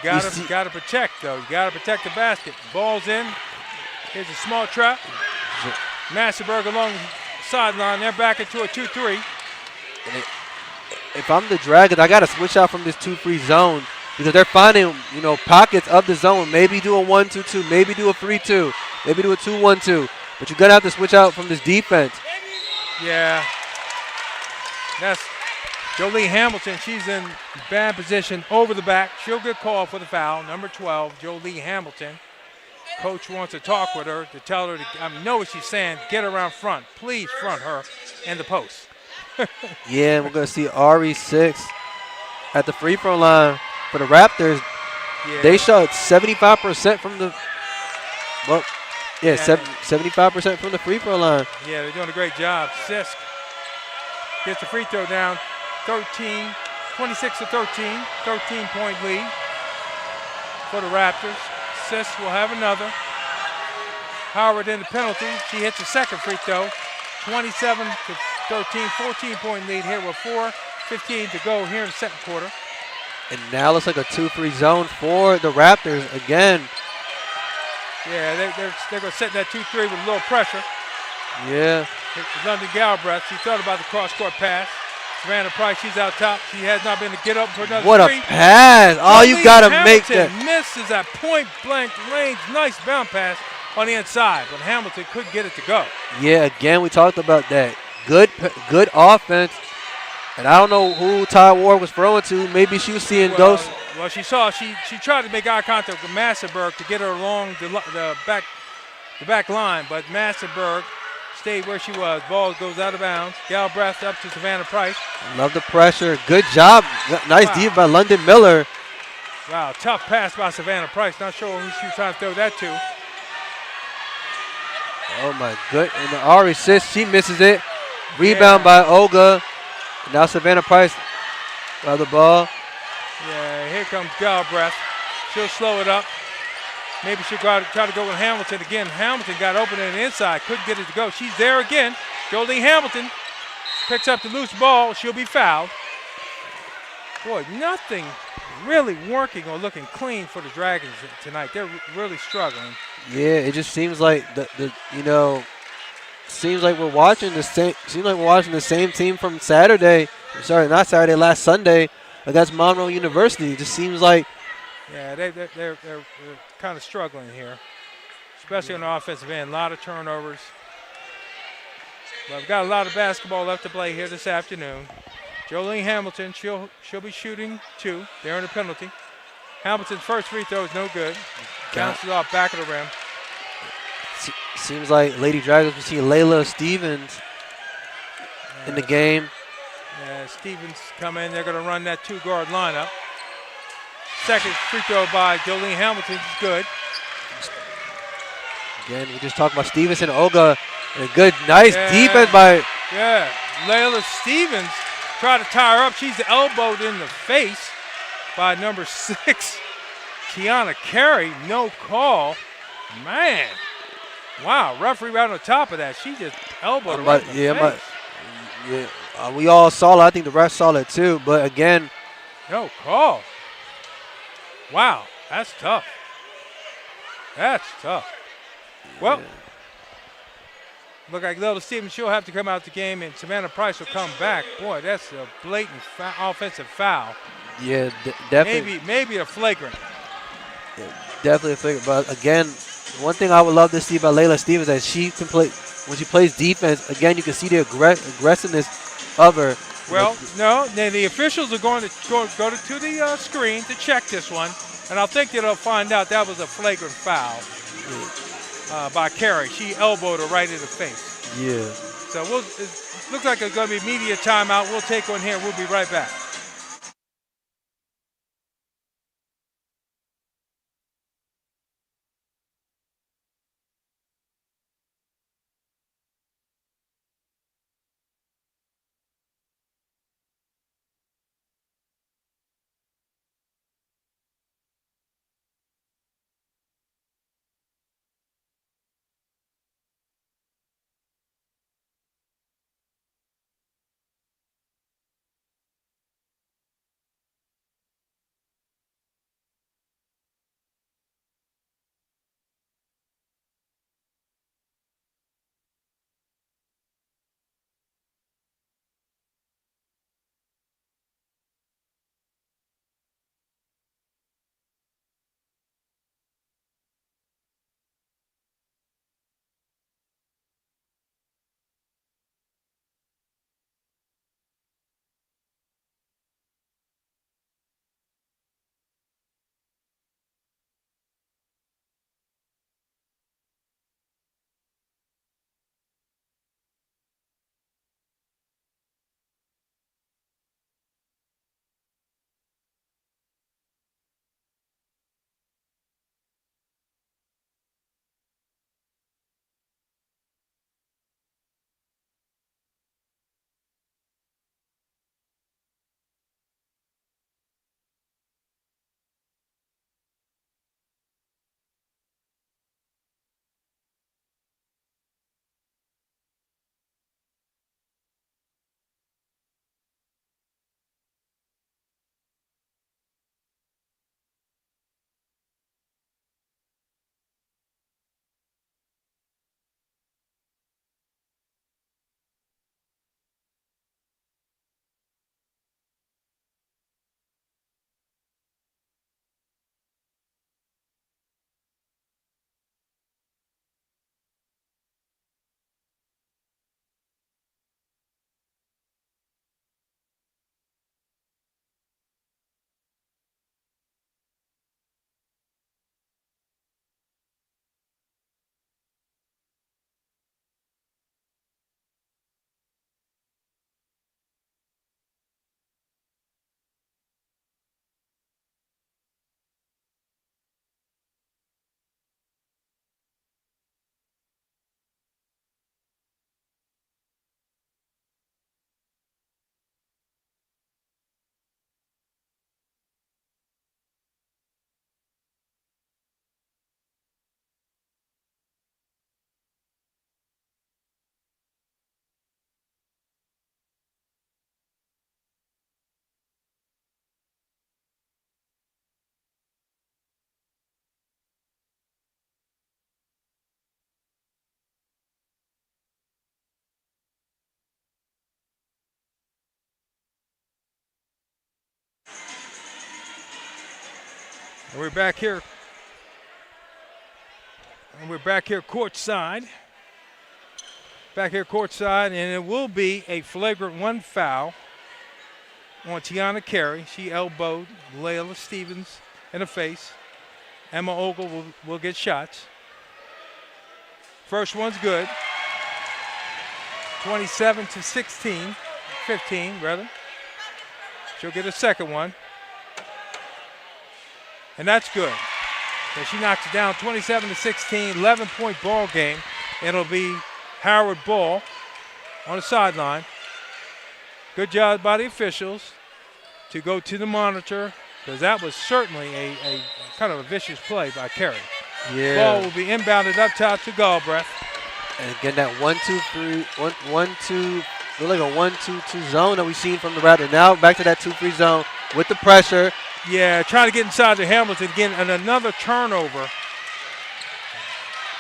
you got to protect though. You got to protect the basket. Ball's in. Here's a small trap. Massenberg along the sideline. They're back into a 2-3. If I'm the Dragons, I got to switch out from this 2-3 zone because they're finding, pockets of the zone. Maybe do a 1-2-2, maybe do a 3-2, maybe do a 2-1-2. But you're going to have to switch out from this defense. Yeah. That's Jolie Hamilton. She's in bad position over the back. She'll get called for the foul. Number 12, Jolie Hamilton. Coach wants to talk with her to tell her to, know what she's saying. Get around front. Please front her in the post. Yeah, we're going to see Ari 6 at the free throw line for the Raptors. Yeah. They shot 75% from the 75% from the free throw line. Yeah, they're doing a great job. Sisk gets the free throw down. 26-13, 13-point lead for the Raptors. Sisk will have another. Howard in the penalty. She hits the second free throw. 27-13, 14-point lead here with 4:15 to go here in the second quarter. And now looks like a 2-3 zone for the Raptors again. Yeah, they're going to set that 2-3 with a little pressure. Yeah. London Galbraith, she thought about the cross-court pass. Savannah Price, she's out top. She has not been to get up for another what three. A pass. Oh, you got to make that. Misses at point-blank range. Nice bounce pass on the inside, but Hamilton couldn't get it to go. Yeah, again, we talked about that. Good offense. And I don't know who Ty Ward was throwing to. Maybe she was seeing ghosts. Well, she tried to make eye contact with Massenberg to get her along the back line, but Massenberg stayed where she was. Ball goes out of bounds. Galbraith up to Savannah Price. Love the pressure. Good job. Nice deep by London Miller. Wow, tough pass by Savannah Price. Not sure who she was trying to throw that to. Oh, my good. And the Ari assist, she misses it. Rebound by Olga. Now Savannah Price by the ball. Yeah, here comes Galbraith. She'll slow it up. Maybe she'll try to go with Hamilton again. Hamilton got open on the inside, couldn't get it to go. She's there again. Jolie Hamilton picks up the loose ball. She'll be fouled. Boy, nothing really working or looking clean for the Dragons tonight. They're really struggling. Yeah, it just seems like seems like we're watching the same. Seems like we're watching the same team from Saturday. Sorry, not Saturday. Last Sunday against Monroe University. It just seems like. Yeah, they're kind of struggling here, especially on the offensive end. A lot of turnovers. But we've got a lot of basketball left to play here this afternoon. Jolene Hamilton, she'll be shooting 2. They're in a penalty. Hamilton's first free throw is no good. Bounces off back of the rim. Seems like Lady Dragons will see Layla Stevens in the game. Yeah, Stevens come in. They're going to run that 2-guard lineup. Second free throw by Jolene Hamilton is good. Again, we just talked about Stevenson, Olga, and a good, nice defense by. Yeah, Layla Stevens tried to tie her up. She's elbowed in the face by number 6, Tiana Carey. No call. Man. Wow, referee right on top of that. She just elbowed her right in the face. We all saw it. I think the refs saw it too. But again, no call. Wow, that's tough. That's tough. Well, look like Layla Stevens, she'll have to come out the game, and Savannah Price will come back. Boy, that's a blatant offensive foul. Yeah, definitely. Maybe a flagrant. Yeah, definitely a flagrant. But again, one thing I would love to see about Layla Stevens is that she can play when she plays defense. Again, you can see the aggressiveness of her. Well, no, the officials are going to go to the screen to check this one, and I think that they'll find out that was a flagrant foul by Carey. She elbowed her right in the face. Yeah. So it looks like it's going to be media timeout. We'll take one here. We'll be right back. And we're back here. And we're back here courtside. Back here courtside, and it will be a flagrant 1 foul on Tiana Carey. She elbowed Layla Stevens in the face. Emma Ogle will get shots. First one's good. 27-16, 15 rather. She'll get a second one. and that's good. So she knocks it down 27-16, 11-point ball game. It'll be Howard ball on the sideline. Good job by the officials to go to the monitor, because that was certainly a kind of a vicious play by Carey. Yeah. Ball will be inbounded up top to Galbraith. And again, that 1-2-3, 1-2, like a 1-2-2 zone that we've seen from the Raptors. Now back to that 2-3 zone with the pressure. Yeah, trying to get inside the Hamilton again, and another turnover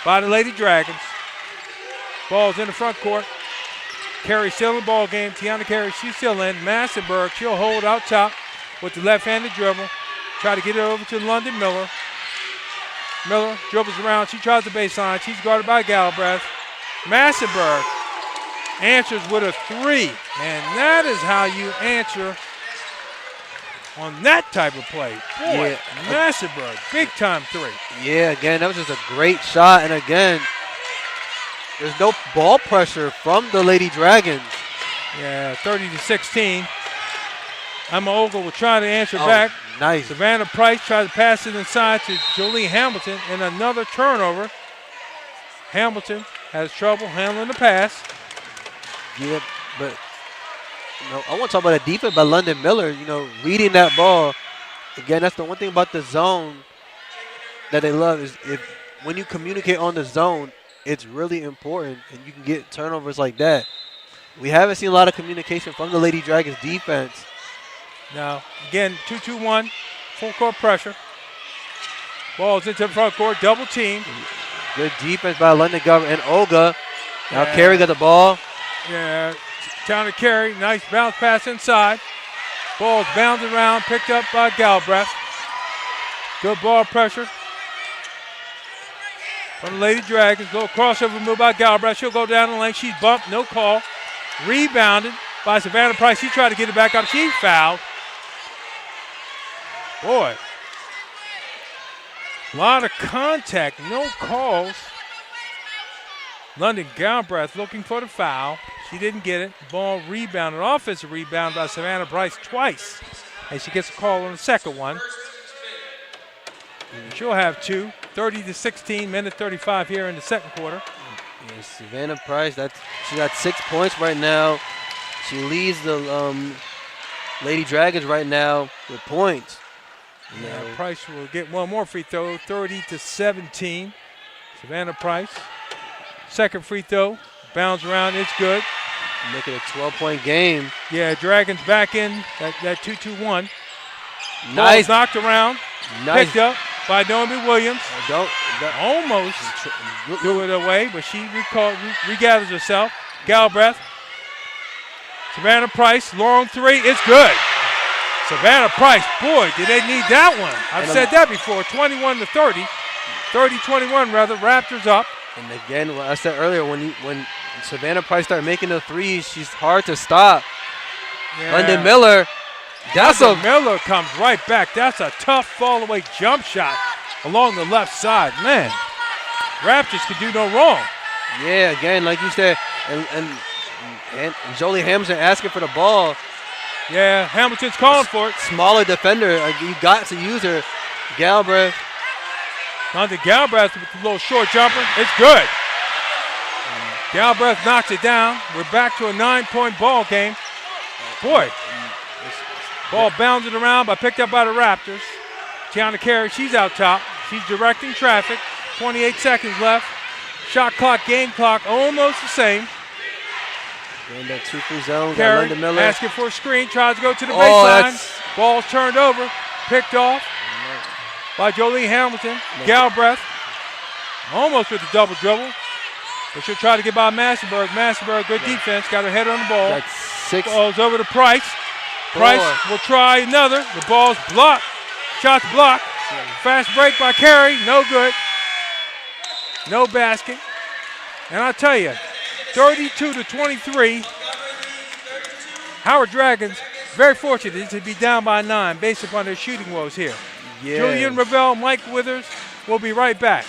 by the Lady Dragons. Ball's in the front court. Carey still in the ball game. Tiana Carey, she's still in. Massenberg, she'll hold out top with the left-handed dribble. Try to get it over to London Miller. Miller dribbles around. She tries the baseline. She's guarded by Galbraith. Massenberg answers with a three. And that is how you answer on that type of play. Boy, yeah. Massenberg, big-time three. Yeah, again, that was just a great shot. And again, there's no ball pressure from the Lady Dragons. Yeah, 30-16. Emma Ogle will try to answer back. Nice. Savannah Price tries to pass it inside to Jolie Hamilton, and another turnover. Hamilton has trouble handling the pass. Yeah, but I want to talk about a defense by London Miller, reading that ball. Again, that's the one thing about the zone that they love is when you communicate on the zone, it's really important, and you can get turnovers like that. We haven't seen a lot of communication from the Lady Dragons defense. Now, again, 2-2-1, full court pressure. Ball's into the front court, double team. Good defense by London Governor and Olga. Now Carey got the ball. Yeah, down to Carey. Nice bounce pass inside. Ball's bounded around, picked up by Galbraith. Good ball pressure from the Lady Dragons. Little crossover move by Galbraith. She'll go down the lane. She's bumped, no call. Rebounded by Savannah Price. She tried to get it back up. She fouled. Boy, a lot of contact, no calls. London Galbraith looking for the foul. She didn't get it. Ball rebounded, offensive rebound by Savannah Price twice. And she gets a call on the second one. And she'll have two. 30-16, minute 35 here in the second quarter. Yeah, Savannah Price, she got 6 points right now. She leads the Lady Dragons right now with points. Yeah, Price will get one more free throw, 30-17. Savannah Price. Second free throw, bounds around, it's good. Make it a 12-point game. Yeah, Dragons back in that 2-2-1. Nice. Ball's knocked around, Nice. picked up by Naomi Williams. Almost threw it away, but she regathers herself. Galbraith. Savannah Price, long three, it's good. Savannah Price, boy, did they need that one. I've said that before, 21-30. 30-21 rather, Raptors up. And again, what I said earlier, when Savannah Price started making the threes, she's hard to stop. Yeah. London Miller, Miller comes right back. That's a tough fall-away jump shot along the left side. Man, Raptors can do no wrong. Yeah, again, like you said, and Jolie Hamilton asking for the ball. Yeah, Hamilton's calling for it. Smaller defender, you got to use her. Galbraith. London Galbraith with a little short jumper. It's good. Galbraith knocks it down. We're back to a 9-point ball game. Boy, ball bounded around but picked up by the Raptors. Tiana Carey, she's out top. She's directing traffic. 28 seconds left. Shot clock, game clock, almost the same. In that 2-3 zone, Carey London Miller. asking for a screen, tries to go to the baseline. Ball's turned over, picked off by Jolie Hamilton. Galbraith almost with the double dribble, but she'll try to get by Massenberg. Massenberg, good defense, got her head on the ball. That's 6. Ball's over to Price. Price will try another. The ball's blocked. Shots blocked. Fast break by Carey, no good. No basket. And I'll tell you, 32-23. Howard Dragons very fortunate to be down by 9 based upon their shooting woes here. Yeah. Julian Ravel, Mike Withers will be right back.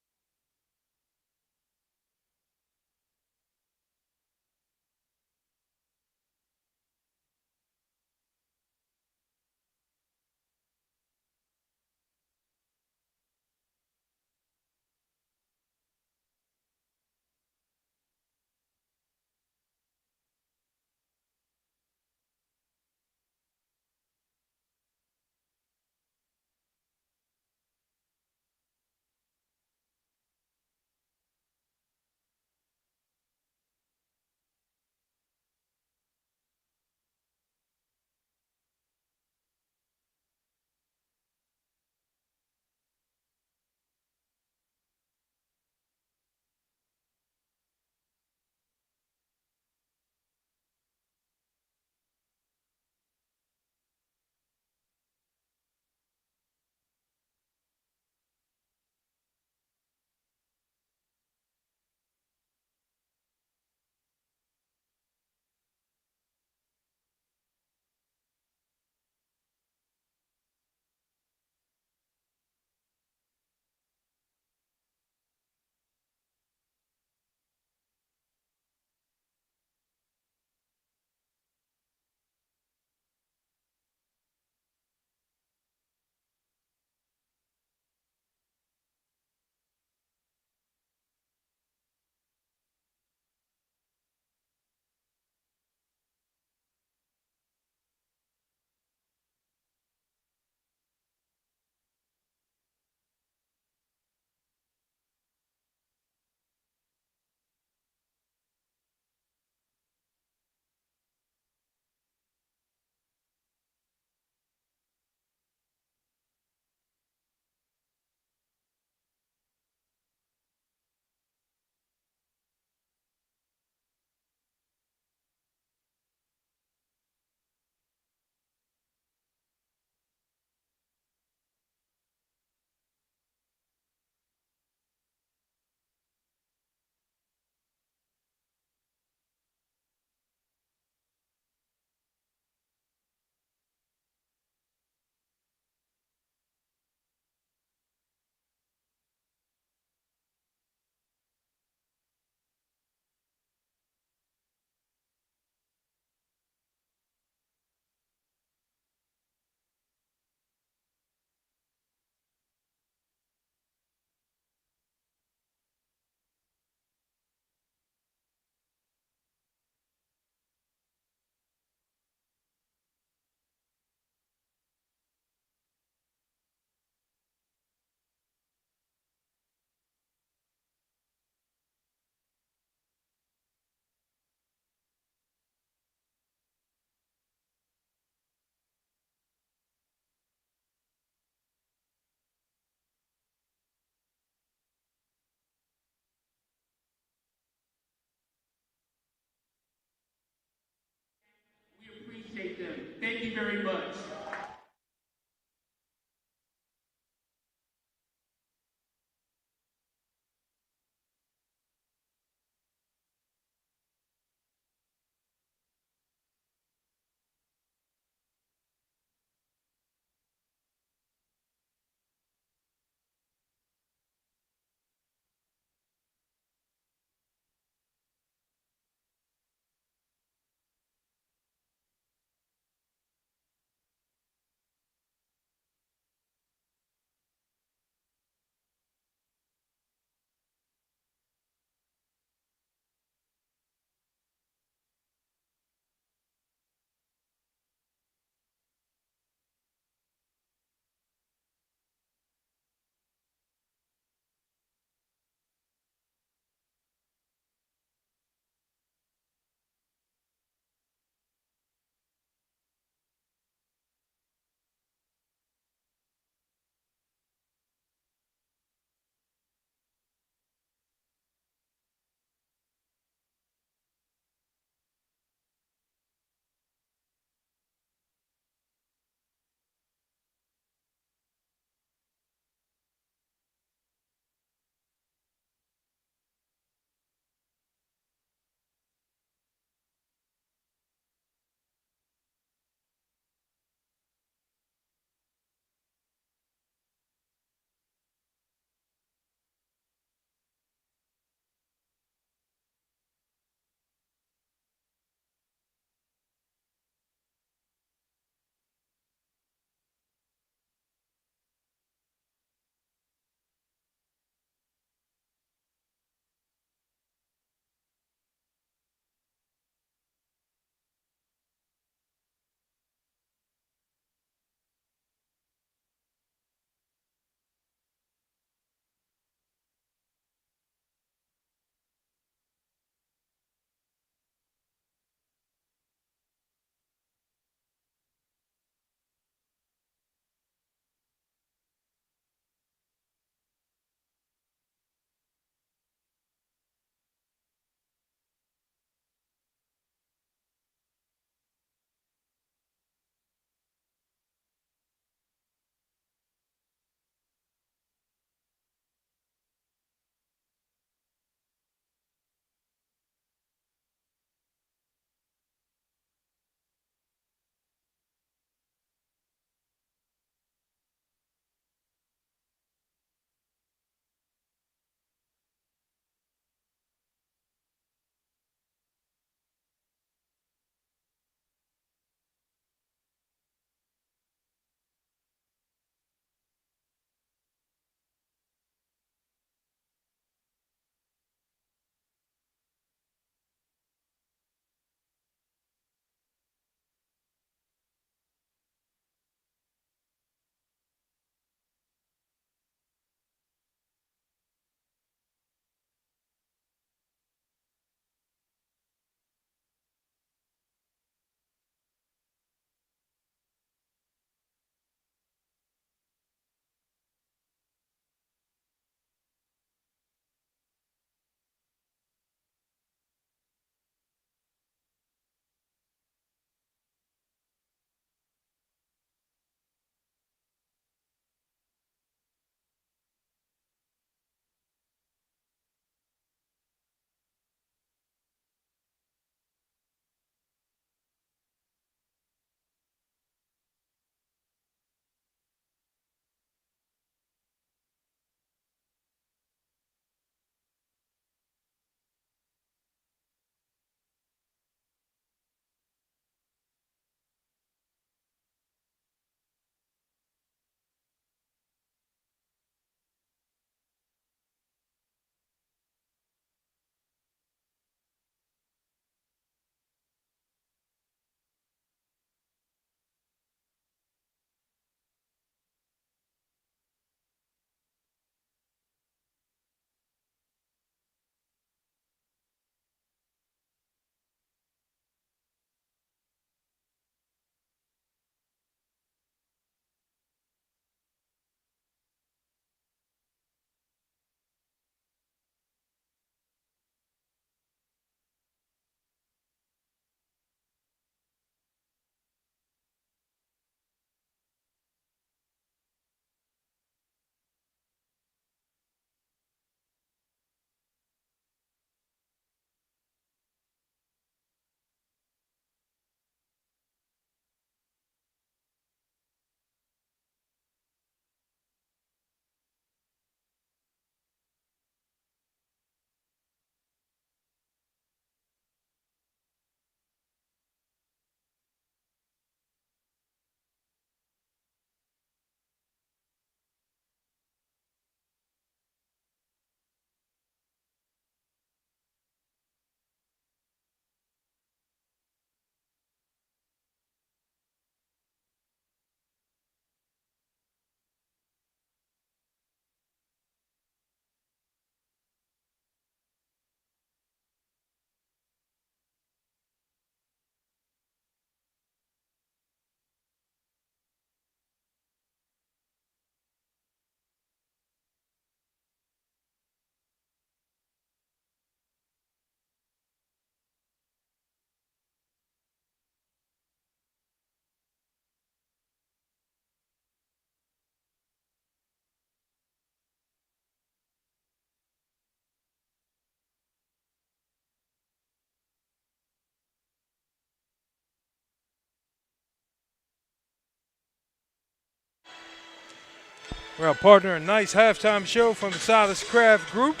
Well, partner, a nice halftime show from the Silas Craft Group.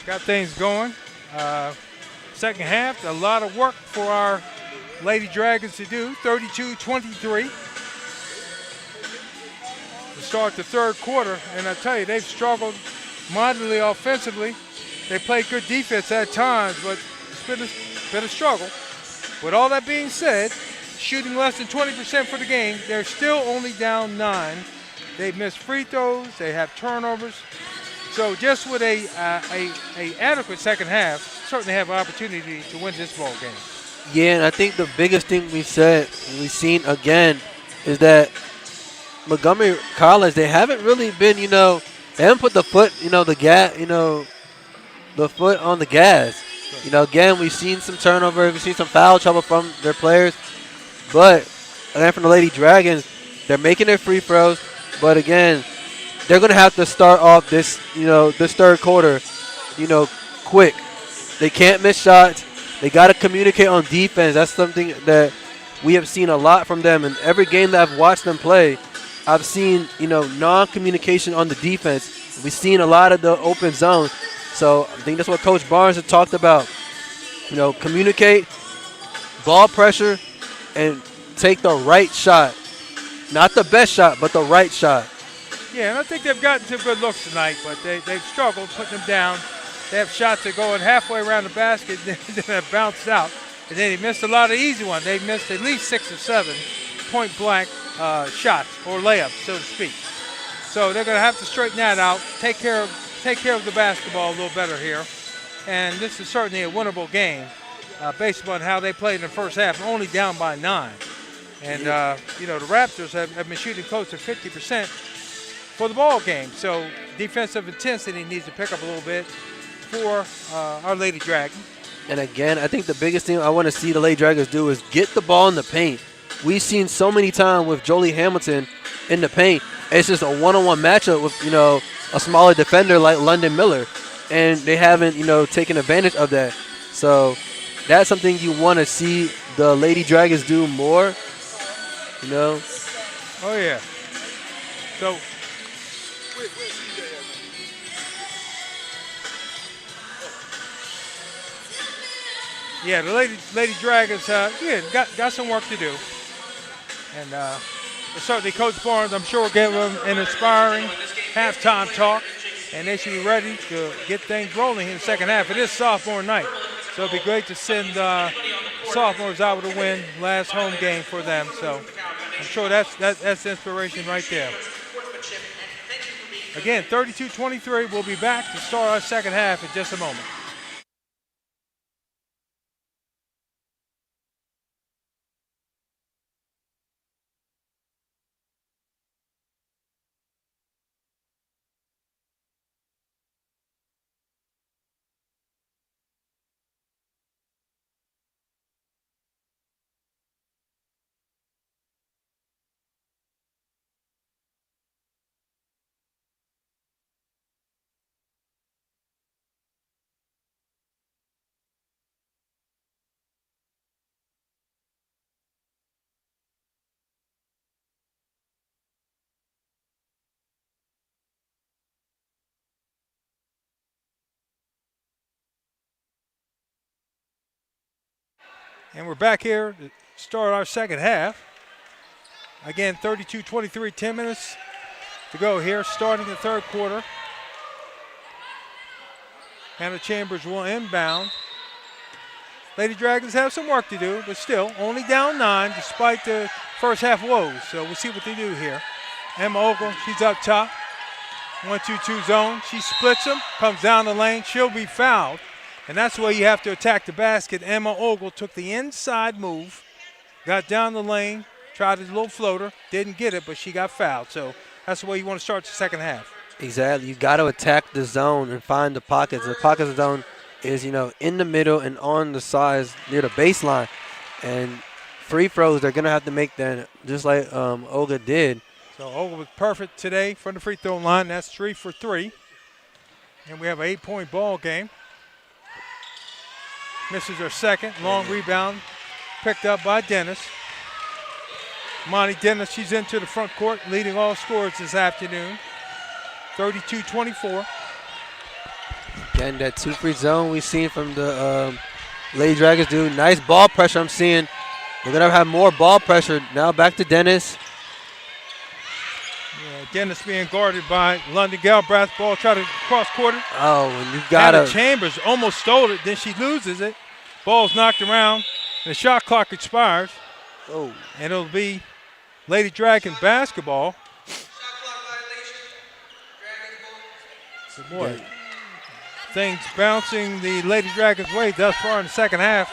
Got things going. Second half, a lot of work for our Lady Dragons to do. 32-23 to start the third quarter. And I tell you, they've struggled mightily offensively. They played good defense at times, but it's been a struggle. With all that being said, shooting less than 20% for the game, they're still only down 9. They've missed free throws. They have turnovers. So just with a adequate second half, certainly have an opportunity to win this ball game. Yeah, and I think the biggest thing we've seen again, is that Montgomery College, they haven't really been, they haven't put the foot, the foot on the gas. Again, we've seen some turnover, we've seen some foul trouble from their players, but again, from the Lady Dragons, they're making their free throws, but again, they're going to have to start off this third quarter, quick. They can't miss shots. They got to communicate on defense. That's something that we have seen a lot from them. And every game that I've watched them play, I've seen, non-communication on the defense. We've seen a lot of the open zone. So I think that's what Coach Barnes has talked about. Communicate, ball pressure, and take the right shot. Not the best shot, but the right shot. Yeah, and I think they've gotten some good looks tonight, but they've struggled putting them down. They have shots that are going halfway around the basket, then have bounced out. And then he missed a lot of easy ones. They missed at least 6 or 7 point-blank shots or layups, so to speak. So they're going to have to straighten that out, take care of the basketball a little better here. And this is certainly a winnable game based upon how they played in the first half, only down by 9. And, the Raptors have been shooting close to 50% for the ball game. So defensive intensity needs to pick up a little bit for our Lady Dragons. And again, I think the biggest thing I want to see the Lady Dragons do is get the ball in the paint. We've seen so many times with Jolie Hamilton in the paint, it's just a one-on-one matchup with, a smaller defender like London Miller. And they haven't, taken advantage of that. So that's something you want to see the Lady Dragons do more, Oh, yeah. So yeah, the Lady Dragons, got some work to do. And certainly Coach Barnes, I'm sure, gave them an inspiring halftime talk, and they should be ready to get things rolling in the second half. It is sophomore night, so it'd be great to send sophomores out with a win, last home game for them. So I'm sure that's inspiration right there. Again, 32-23. We'll be back to start our second half in just a moment. And we're back here to start our second half. Again, 32-23, 10 minutes to go here, starting the third quarter. Hannah Chambers will inbound. Lady Dragons have some work to do, but still only down 9 despite the first half woes. So we'll see what they do here. Emma Ogle, she's up top. 1-2-2 zone. She splits them, comes down the lane. She'll be fouled. And that's the way you have to attack the basket. Emma Ogle took the inside move, got down the lane, tried a little floater, didn't get it, but she got fouled. So that's the way you want to start the second half. Exactly. You got to attack the zone and find the pockets. The pocket of the zone is, in the middle and on the sides near the baseline. And free throws, they're going to have to make that just like Olga did. So Olga was perfect today from the free throw line. That's 3 for 3. And we have an 8-point ball game. Misses her second. Long rebound picked up by Dennis. Monty Dennis, she's into the front court, leading all scorers this afternoon. 32-24. Again, that 2-free zone we've seen from the Lady Dragons do. Nice ball pressure I'm seeing. We're going to have more ball pressure. Now back to Dennis. Yeah, Dennis being guarded by London Galbraith. Ball try to cross quarter. Oh, and you got Hannah to. Chambers almost stole it, then she loses it. Ball's knocked around, and the shot clock expires. Oh. And it'll be Lady Dragon basketball. So boy, things bouncing the Lady Dragons' way thus far in the second half.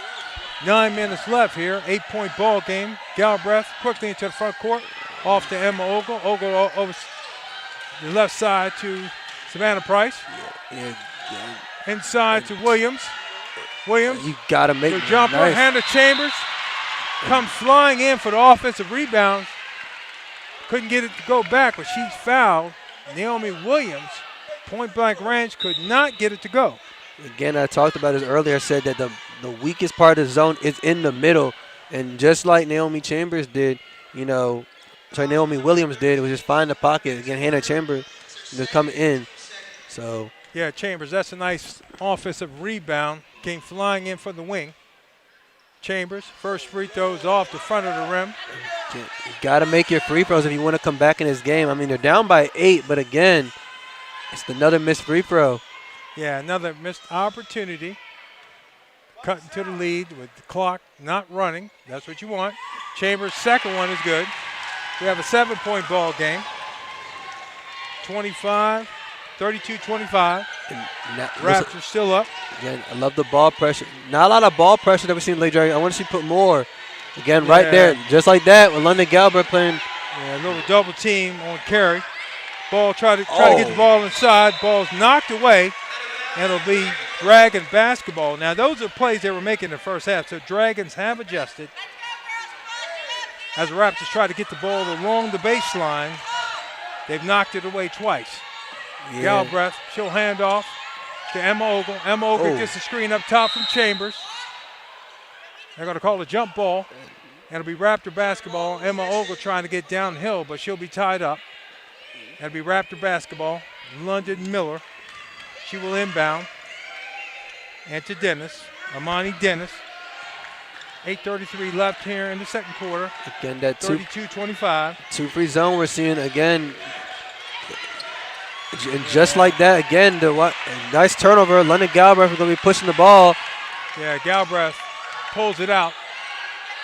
9 minutes left here. 8-point ball game. Galbraith quickly into the front court. Off to Emma Ogle. Ogle over the left side to Savannah Price. Yeah. Inside to Williams. Williams. You got to make The jumper. nice. Hannah Chambers comes flying in for the offensive rebound. Couldn't get it to go back, but she's fouled. Naomi Williams, point blank range, could not get it to go. Again, I talked about this earlier. I said that the weakest part of the zone is in the middle. And just like Naomi Chambers did, Naomi Williams did, it was just find the pocket. Again, Hannah Chambers just coming in. So. Yeah, Chambers, that's a nice offensive rebound. Came flying in from the wing. Chambers, first free throw is off the front of the rim. You got to make your free throws if you want to come back in this game. I mean, they're down by 8, but again, it's another missed free throw. Yeah, another missed opportunity. Cutting to the lead with the clock not running. That's what you want. Chambers' second one is good. We have a 7-point ball game. 32-25. Raptors still up. Again, I love the ball pressure. Not a lot of ball pressure that we've seen Lady Dragon. I want to see put more. Again, right there, just like that, with London Galbraith playing. Yeah, a little double team on Carey. Ball try to get the ball inside. Ball's knocked away, and it'll be Dragon basketball. Now, those are plays they were making in the first half, so Dragons have adjusted. As the Raptors try to get the ball along the baseline, they've knocked it away twice. Yeah. Galbraith, she'll hand off to Emma Ogle. Emma Ogle gets the screen up top from Chambers. They're going to call a jump ball. And it'll be Raptor basketball. Emma Ogle trying to get downhill, but she'll be tied up. That'll be Raptor basketball. London Miller. She will inbound. And to Dennis. Amani Dennis. 8:33 left here in the second quarter. Again, that 32-25. 2-free zone we're seeing again. And just like that, again, nice turnover. London Galbraith is going to be pushing the ball. Yeah, Galbraith pulls it out.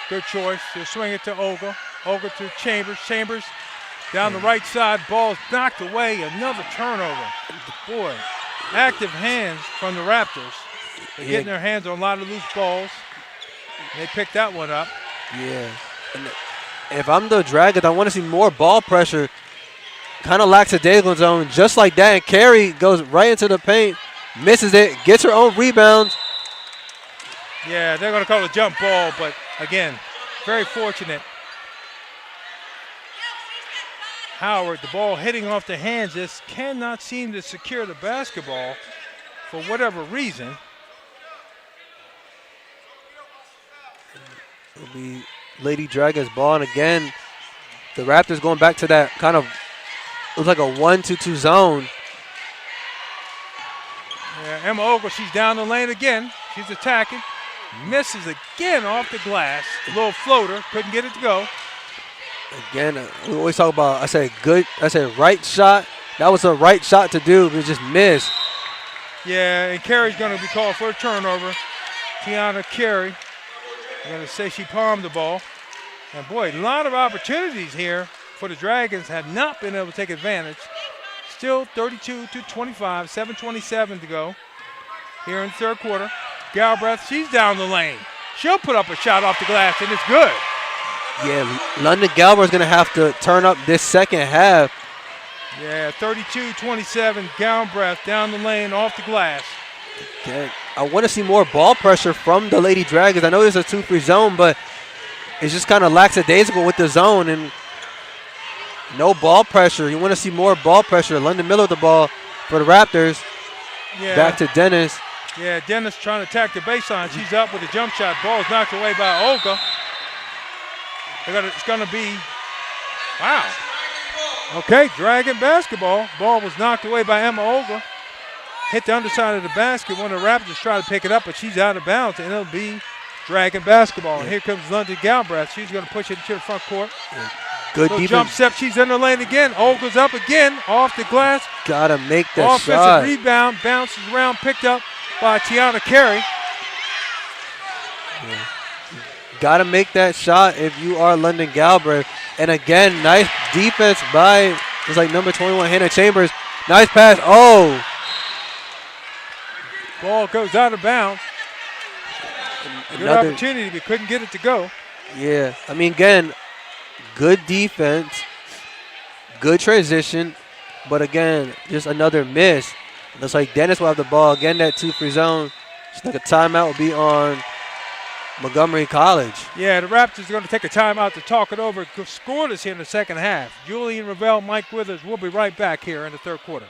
Good choice. They'll swing it to Olga. Olga to Chambers. Chambers down the right side. Ball's knocked away. Another turnover. Boy, active hands from the Raptors. They're getting their hands on a lot of loose balls. They picked that one up. Yeah. And if I'm the Dragons, I want to see more ball pressure. Kind of lackadaisical zone, just like that. And Carey goes right into the paint, misses it, gets her own rebound. Yeah, they're going to call a jump ball, but again, very fortunate. Howard, the ball hitting off the hands, just cannot seem to secure the basketball for whatever reason. It'll be Lady Dragons ball, and again, the Raptors going back to that kind of, it was like a 1-2-2 zone. Yeah, Emma Ogle, she's down the lane again. She's attacking. Misses again off the glass. A little floater, couldn't get it to go. Again, we always talk about, I say right shot. That was a right shot to do, but it just missed. Yeah, and Carey's going to be called for a turnover. Tiana Carey. I'm going to say she palmed the ball. And boy, a lot of opportunities here for the Dragons, have not been able to take advantage. Still 32-25, 7:27 to go here in the third quarter. Galbraith, she's down the lane. She'll put up a shot off the glass, and it's good. Yeah, London Galbraith is going to have to turn up this second half. Yeah, 32-27, Galbraith down the lane off the glass. Okay. I want to see more ball pressure from the Lady Dragons. I know there's a 2-3 zone, but it's just kind of lackadaisical with the zone and no ball pressure. You want to see more ball pressure. London Miller with the ball for the Raptors. Yeah. Back to Dennis. Yeah, Dennis trying to attack the baseline. She's up with a jump shot. Ball's knocked away by Olga. It's going to be Wow. Okay, Dragon basketball. Ball was knocked away by Emma Olga. Hit the underside of the basket. One of the Raptors tried to pick it up, but she's out of bounds, and it'll be Dragon basketball. And here comes London Galbraith. She's going to push it into the front court. Good Little defense. jump step. She's in the lane again. Olga's up again, off the glass. Gotta make that Offensive shot. rebound, bounces around, picked up by Tiana Carey. Gotta make that shot if you are London Galbraith. And again, nice defense by, it's like number 21, Hannah Chambers. Nice pass. Oh. Ball goes out of bounds. Good Another, opportunity, but couldn't get it to go. yeah, I mean, again, good defense, good transition, but again, just another miss. Looks like Dennis will have the ball. Again, that 2-free zone. Just like a timeout will be on Montgomery College. Yeah, the Raptors are going to take a timeout to talk it over. Scoreless here in the second half. Julian Ravel, Mike Withers. We'll be right back here in the third quarter.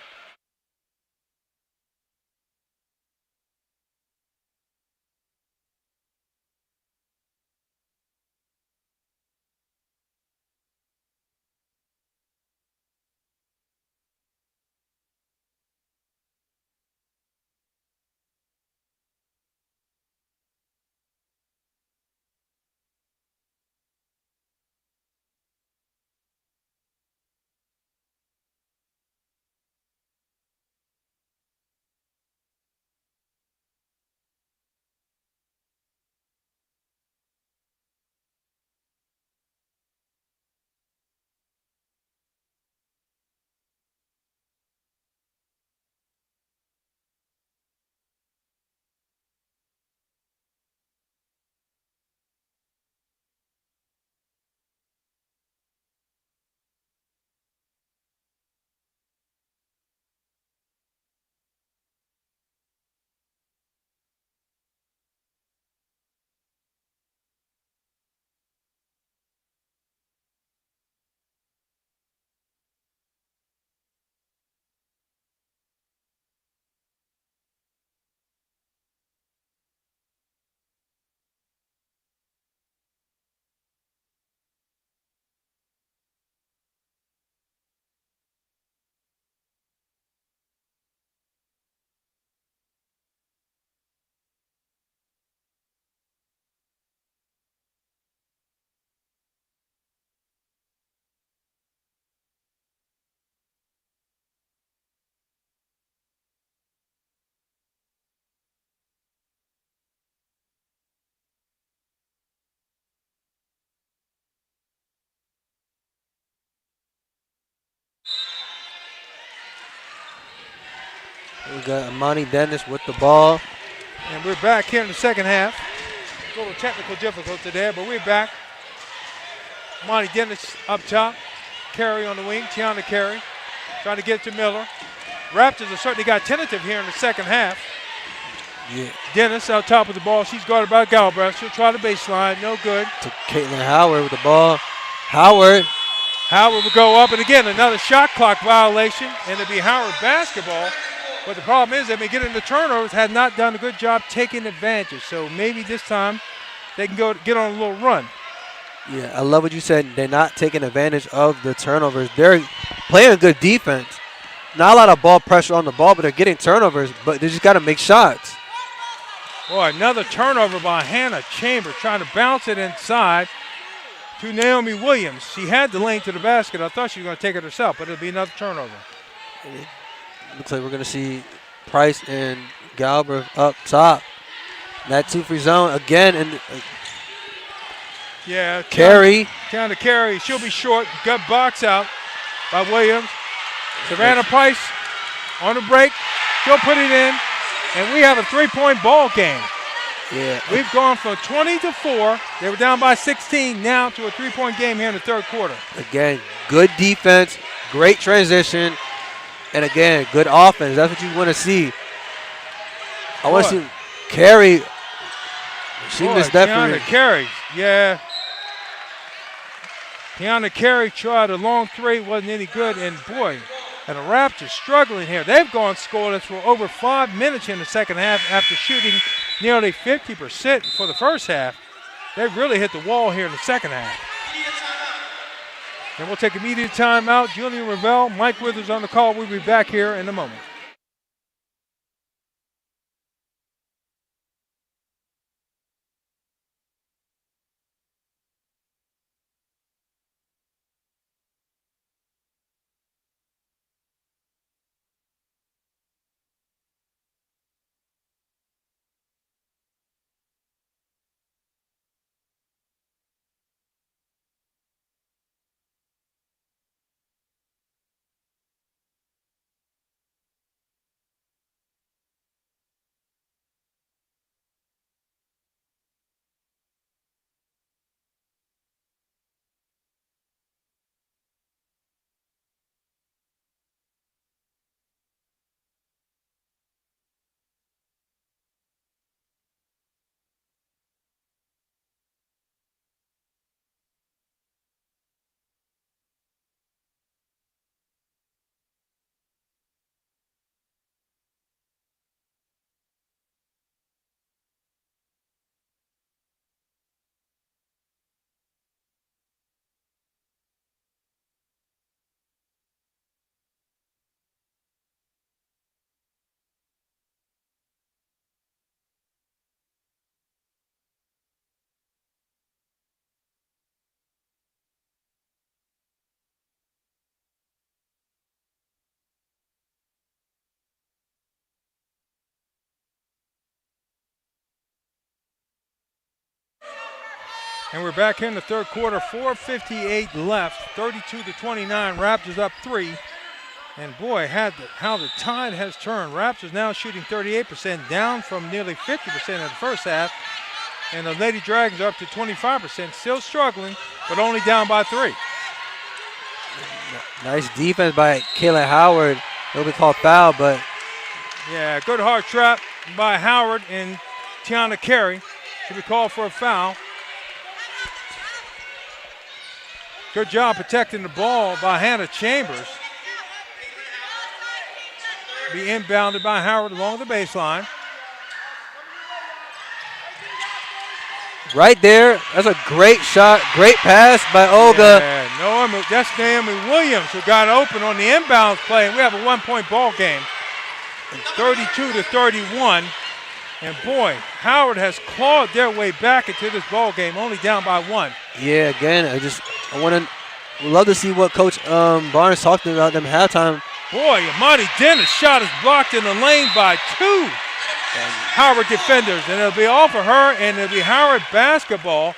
We got Amani Dennis with the ball. And we're back here in the second half. A little technical difficulty there, but we're back. Monty Dennis up top. Carey on the wing. Tiana Carey trying to get to Miller. Raptors have certainly got tentative here in the second half. Yeah. Dennis out top with the ball. She's guarded by Galbraith. She'll try the baseline. No good. To Caitlin Howard with the ball. Howard. Howard will go up, and again, another shot clock violation, and it'll be Howard basketball. But the problem is they've been getting the turnovers, had not done a good job taking advantage. So maybe this time they can go get on a little run. Yeah, I love what you said. They're not taking advantage of the turnovers. They're playing good defense. Not a lot of ball pressure on the ball, but they're getting turnovers, but they just got to make shots. Boy, another turnover by Hannah Chambers, trying to bounce it inside to Naomi Williams. She had the lane to the basket. I thought she was going to take it herself, but it'll be another turnover. Looks like we're going to see Price and Galbraith up top. That 2-free zone again, and yeah, Carey. Tiana Carey, she'll be short. Gut box out by Williams. Savannah Price on the break. She'll put it in, and we have a three-point ball game. Yeah. We've gone from 20-4. They were down by 16, now to a three-point game here in the third quarter. Again, good defense, great transition, and again, good offense. That's what you want to see. I want to see Carey. She missed that Tiana for Carey, yeah. Tiana Carey tried a long three, wasn't any good, and boy, and the Raptors struggling here. They've gone scoreless for over 5 minutes in the second half after shooting nearly 50% for the first half. They've really hit the wall here in the second half. And we'll take immediate timeout. Julian Ravel, Mike Withers on the call. We'll be back here in a moment. And we're back here in the third quarter, 4:58 left, 32-29, Raptors up 3. And boy, how the tide has turned. Raptors now shooting 38%, down from nearly 50% in the first half. And the Lady Dragons are up to 25%, still struggling, but only down by 3. Nice defense by Kayla Howard. It'll be called foul, but Yeah, good hard trap by Howard and Tiana Carey. Should be called for a foul. Good job protecting the ball by Hannah Chambers. Be inbounded by Howard along the baseline. right there, that's a great shot, great pass by Olga. Yeah, that's Naomi Williams who got open on the inbounds play, and we have a 1-point ball game. 32-31. And boy, Howard has clawed their way back into this ball game, only down by 1. Yeah, again, I want to love to see what Coach Barnes talked about them halftime. Boy, Amani Dennis' shot is blocked in the lane by 2 Howard defenders, and it'll be off of her, and it'll be Howard basketball,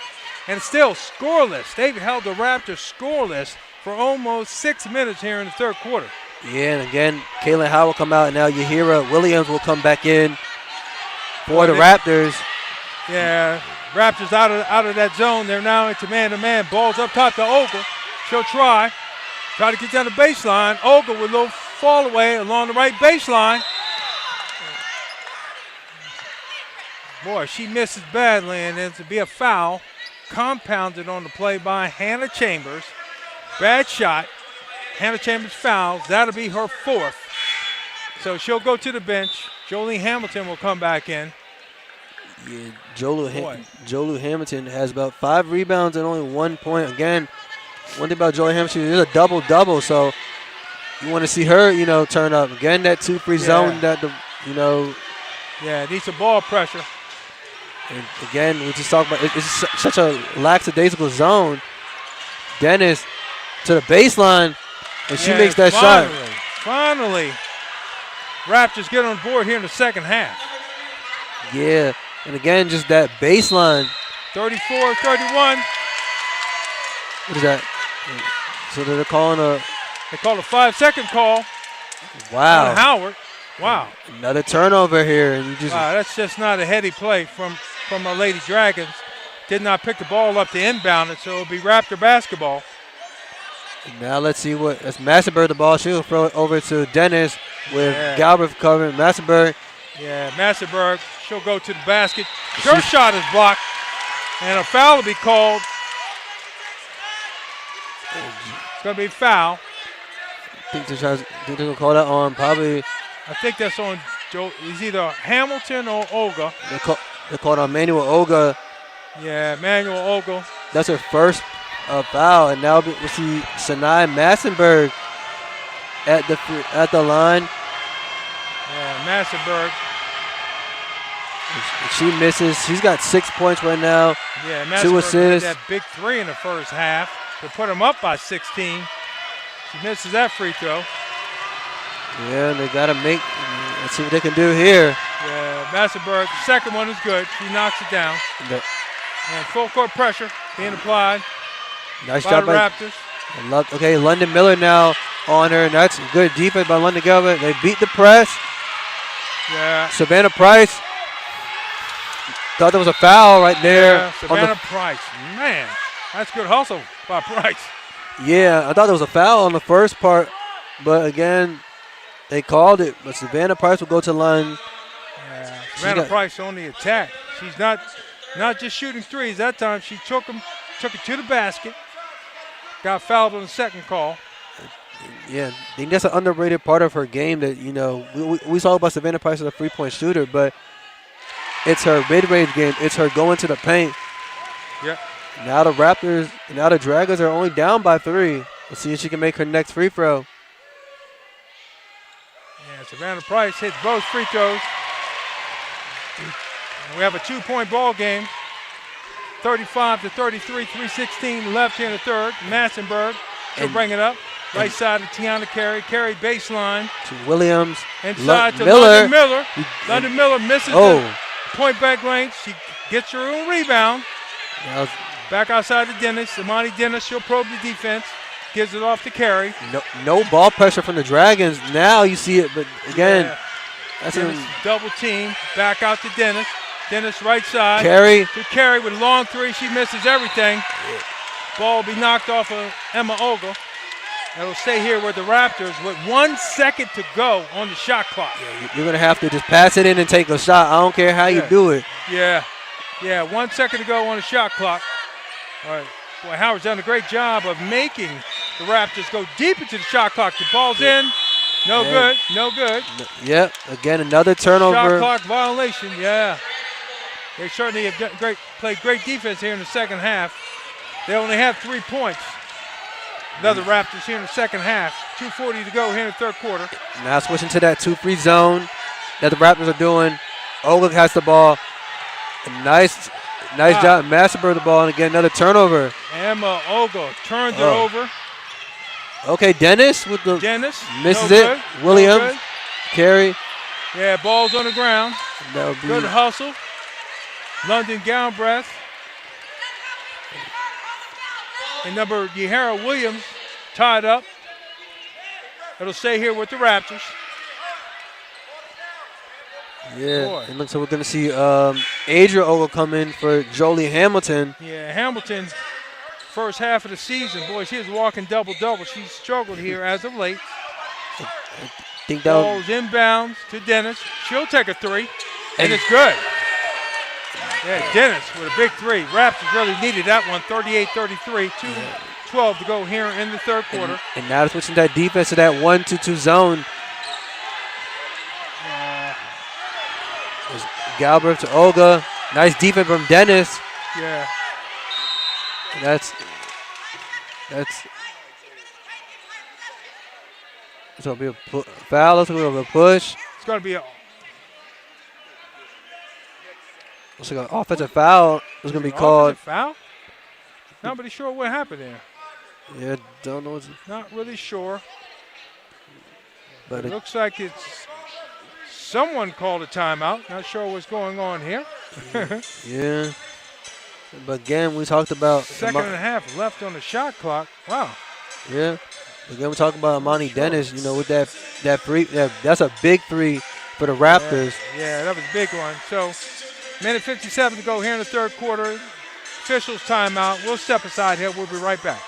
and still scoreless. They've held the Raptors scoreless for almost 6 minutes here in the third quarter. Yeah, and again, Kaylin Howard will come out, and now Yahira Williams will come back in for the Raptors. Yeah, Raptors out of that zone. They're now into man-to-man. Ball's up top to Olga. She'll try to get down the baseline. Olga with a little fall away along the right baseline. Boy, she misses badly, and it'll be a foul. Compounded on the play by Hannah Chambers. Bad shot. Hannah Chambers fouls. That'll be her 4th. So she'll go to the bench. Jolie Hamilton will come back in. Yeah, Jolu Hamilton has about 5 rebounds and only 1 point. Again, one thing about Jolie Hamilton is a double-double, so you want to see her, turn up. Again, that 2 free zone Yeah, needs some ball pressure. And again, we just talked about it's such a lackadaisical zone. Dennis to the baseline, and she makes that shot. Finally, Raptors get on board here in the second half. Yeah, and again, just that baseline. 34-31. What is that? So they're calling They call a 5-second call. Wow. On Howard. Wow. Another turnover here, and wow, that's just not a heady play from our Lady Dragons. Did not pick the ball up to inbound it, so it'll be Raptor basketball. Now let's see that's Massenberg the ball. She'll throw it over to Dennis with Galbraith covering Massenberg. Yeah, Massenberg, she'll go to the basket. Her shot is blocked, and a foul will be called. It's going to be a foul. I think they're going to call that on probably. I think that's on Joe. It's either Hamilton or Olga. They called on Manuel Olga. Yeah, Manuel Olga. That's her first a foul, and now we see Shania Massenberg at the line. Yeah, Massenberg. She misses. She's got 6 points right now. Yeah, 2 Massenberg assists. had that big three in the first half to put them up by 16. She misses that free throw. Yeah, they got to let's see what they can do here. Yeah, Massenberg, second one is good. She knocks it down. And full court pressure being applied Nice by job the by Raptors. Okay, London Miller now on her, and that's good defense by London Miller. They beat the press. Yeah. Savannah Price thought there was a foul right there. Yeah, Savannah Price. Man, that's good hustle by Price. Yeah, I thought there was a foul on the first part, but again, they called it. But Savannah Price will go to line. Yeah, Savannah Price on the attack. She's not just shooting threes. That time she took it to the basket. Got fouled on the second call. Yeah, I think that's an underrated part of her game that, you know, we saw about Savannah Price as a three-point shooter, but it's her mid-range game. It's her going to the paint. Yep. Now the Dragons are only down by 3. Let's see if she can make her next free throw. Yeah, Savannah Price hits both free throws. And we have a 2-point ball game. 35-33, 3:16 left here in the third. Massenberg will bring it up. Right side to Tiana Carey. Carey baseline. To Williams. Inside to Miller. London Miller. London Miller misses the point back range. She gets her own rebound. Back outside to Dennis. Imani Dennis, she'll probe the defense. Gives it off to Carey. No ball pressure from the Dragons. Now you see it, but again. That's Dennis double team. Back out to Dennis. Dennis right side. Carey. To Carey with a long three. She misses everything. Ball will be knocked off of Emma Ogle. It'll stay here with the Raptors with 1 second to go on the shot clock. Yeah, you're going to have to just pass it in and take a shot. I don't care how you do it. Yeah, 1 second to go on the shot clock. All right. Boy, Howard's done a great job of making the Raptors go deep into the shot clock. The ball's in. No good. Yep, again, another turnover. Shot clock violation, yeah. They certainly have played great defense here in the second half. They only have 3 points. Another Raptors here in the second half. 2:40 to go here in the third quarter. Now switching to that 2-3 zone that the Raptors are doing. Ogle has the ball. Nice job. Massenberg the ball, and again, another turnover. Emma Ogle turns it over. Okay, Dennis with the misses it. Good. Williams, Carey. Yeah, ball's on the ground. That would be good hustle. London gown breath. And number Yahara Williams tied up. It'll stay here with the Raptors. Yeah, Boy. it looks like we're going to see Adria Ogle come in for Jolie Hamilton. Yeah, Hamilton, first half of the season, boy, she was walking double-double. She's struggled here as of late. I think that Ball's inbounds to Dennis. She'll take a three, and it's good. Yeah, Dennis with a big three. Raptors really needed that one, 38-33, 2:12 to go here in the third quarter. And now they're switching that defense to that 1-2-2 zone. Galbraith to Olga. Nice defense from Dennis. Yeah. That's it's gonna be a foul. It's gonna be a push. It's gonna be a It's like an offensive foul. It's gonna be called. Foul? Not really sure what happened there. Yeah, don't know. Not really sure. But it looks like it's someone called a timeout. Not sure what's going on here. Yeah. But again, we talked about second and a half left on the shot clock. Wow. Yeah. Again, we talking about Imani Dennis. You know, with that three, that's a big three for the Raptors. Yeah, that was a big one. So, minute 57 to go here in the third quarter. Officials timeout. We'll step aside here. We'll be right back.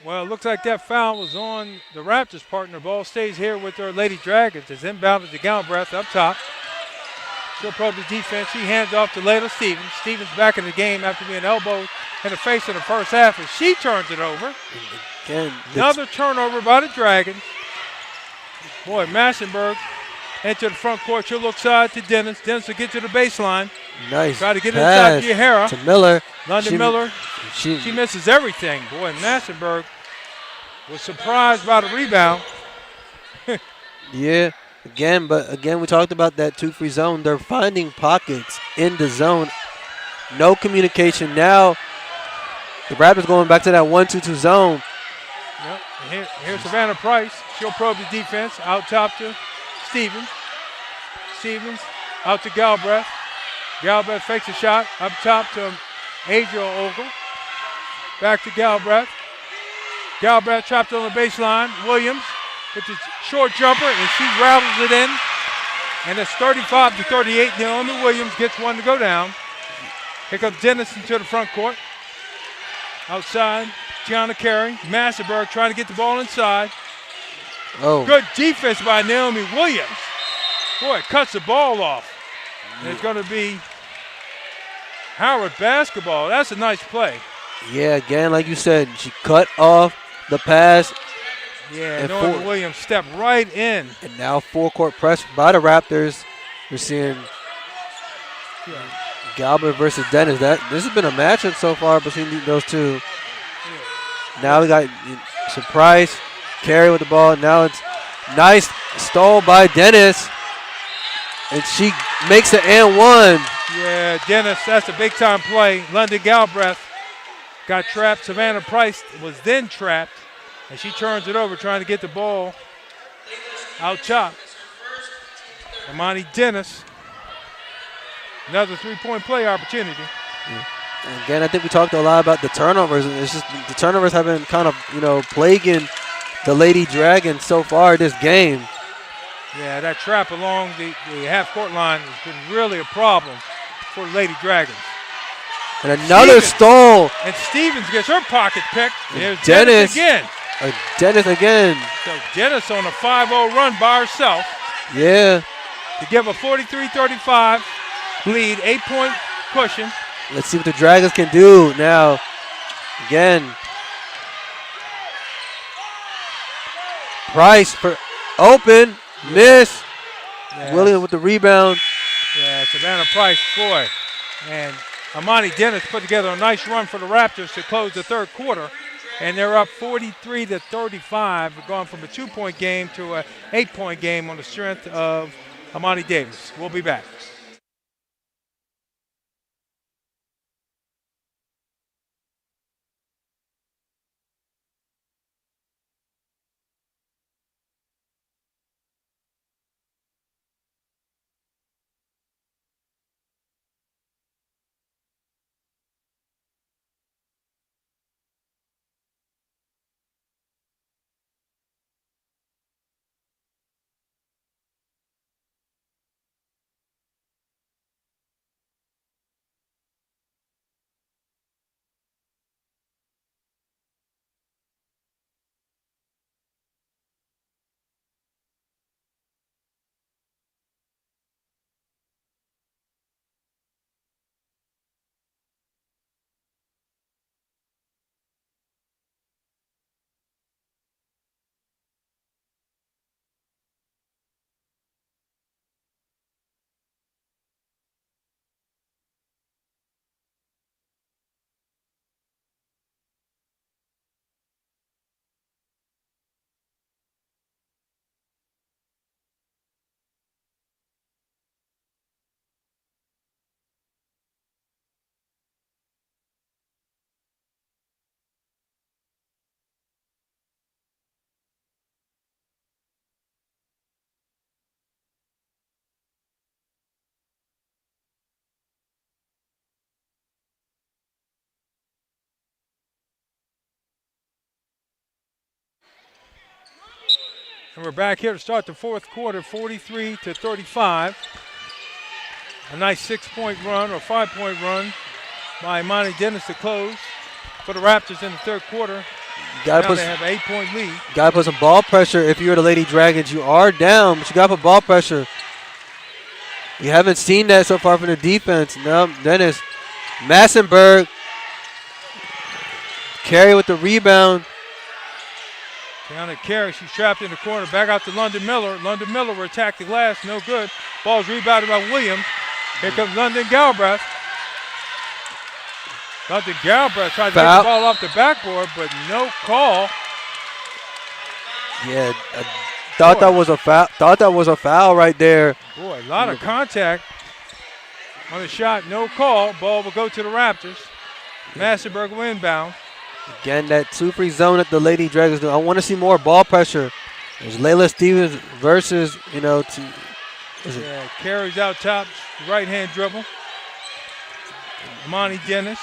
Well, it looks like that foul was on the Raptors partner. Ball stays here with their Lady Dragons. It's inbounded to Galbraith up top. She'll probe the defense. She hands off to Layla Stevens. Stevens back in the game after being elbowed in the face in the first half, and she turns it over. Again, Another turnover by the Dragons. Boy, Massenberg into the front court. She'll look side to Dennis. Dennis will get to the baseline. nice Try to get pass inside O'Hara. to Miller. London Miller, she misses everything. Boy, Massenberg was surprised by the rebound. Yeah, but again, we talked about that 2-free zone. They're finding pockets in the zone. No communication now. The Raptors going back to that 1-2-2 zone. Yep. And here's Savannah Price. She'll probe the defense. Out top to Stevens. Stevens out to Galbraith. Galbraith fakes a shot. Up top to Adriel Ogle. Back to Galbraith. Galbraith trapped on the baseline. Williams with the short jumper, and she rattles it in. And it's 35-38. Naomi Williams gets one to go down. Here comes Dennis into the front court. Outside, Gianna Carey. Massenberg trying to get the ball inside. Oh, Good defense by Naomi Williams. Boy, it cuts the ball off. And it's going to be Howard basketball. That's a nice play. yeah, again, like you said, she cut off the pass, Yeah, And Norman four- Williams stepped right in. and now full-court press by the Raptors. We're seeing Galbraith versus Dennis. This has been a matchup so far between those two. Now we got Surprise, Carey with the ball. Now it's nice stole by Dennis, and she makes the and one. Yeah, Dennis, that's a big-time play. London Galbraith got trapped. Savannah Price was then trapped, and she turns it over trying to get the ball out top. Imani Dennis, another three-point play opportunity. And again, I think we talked a lot about the turnovers. It's just the turnovers have been kind of, plaguing the Lady Dragons so far this game. Yeah, that trap along the half-court line has been really a problem for the Lady Dragons. And another Stevens. stole. And Stevens gets her pocket picked. There's Dennis. Dennis again. Dennis again. So Dennis on a 5-0 run by herself Yeah. to give a 43-35 lead, 8-point cushion. Let's see what the Dragons can do now. Again. Price for open. Miss. Yeah, Williams with the rebound. Yeah, Savannah Price, boy. And Imani Dennis put together a nice run for the Raptors to close the third quarter. And they're up 43-35, going from a 2-point game to an 8-point game on the strength of Imani Davis. We'll be back. And we're back here to start the fourth quarter, 43-35. A nice 6-point run or 5-point run by Imani Dennis to close for the Raptors in the third quarter. Gotta Now put they have an 8-point lead. gotta put some ball pressure. If you're the Lady Dragons, you are down, but you gotta put ball pressure. You haven't seen that so far from the defense. No, Dennis Massenberg carry with the rebound. Tiana Carey, she's trapped in the corner. Back out to London Miller. London Miller will attack the glass. No good. Ball's rebounded by Williams. Here comes London Galbraith. London Galbraith tried to get the ball off the backboard, but no call. Yeah, I thought that was a foul. Thought that was a foul right there. Boy, a lot of contact on the shot. No call. Ball will go to the Raptors. Massenberg will inbound. Again, that 2-free zone that the Lady Dragons do. I want to see more ball pressure. There's Layla Stevens versus, Carries out top, right-hand dribble. Amani Dennis.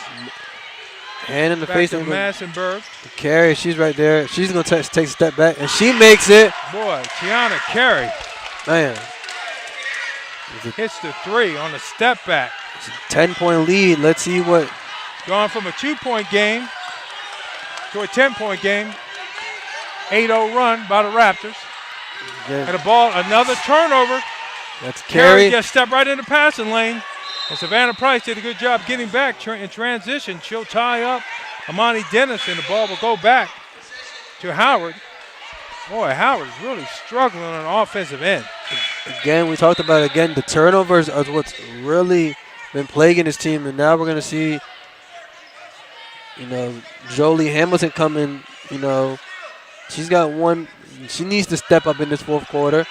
Hand in the Back face to of Massenberg. Carey. She's right there. She's going to take a step back, and she makes it. Boy, Tiana Carey Man. hits the three on a step back. It's a 10-point lead. Let's see what. Gone from a 2-point game to a 10-point game. 8-0 run by the Raptors. Yeah, And a ball, another turnover. that's Carey Carey. just stepped right in the passing lane. And Savannah Price did a good job getting back in transition. She'll tie up Amani Dennis, and the ball will go back to Howard. Boy, Howard's really struggling on the offensive end. Again, we talked about the turnovers are what's really been plaguing this team, and now we're going to see, Jolie Hamilton come in. She's got one. She needs to step up in this fourth quarter.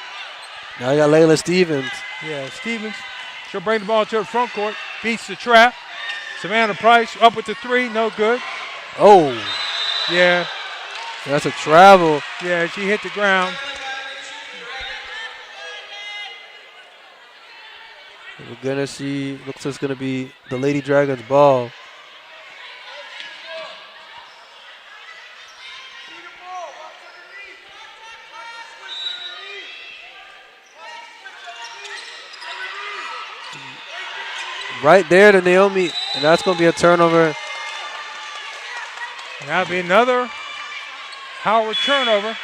Now you got Layla Stevens. Yeah, Stevens. She'll bring the ball to the front court. Beats the trap. Savannah Price up with the three. No good. Oh, Yeah. that's a travel. Yeah, she hit the ground. We're going to see, looks like it's going to be the Lady Dragons ball. Right there to Naomi, and that's going to be a turnover. And that'll be another Howard turnover.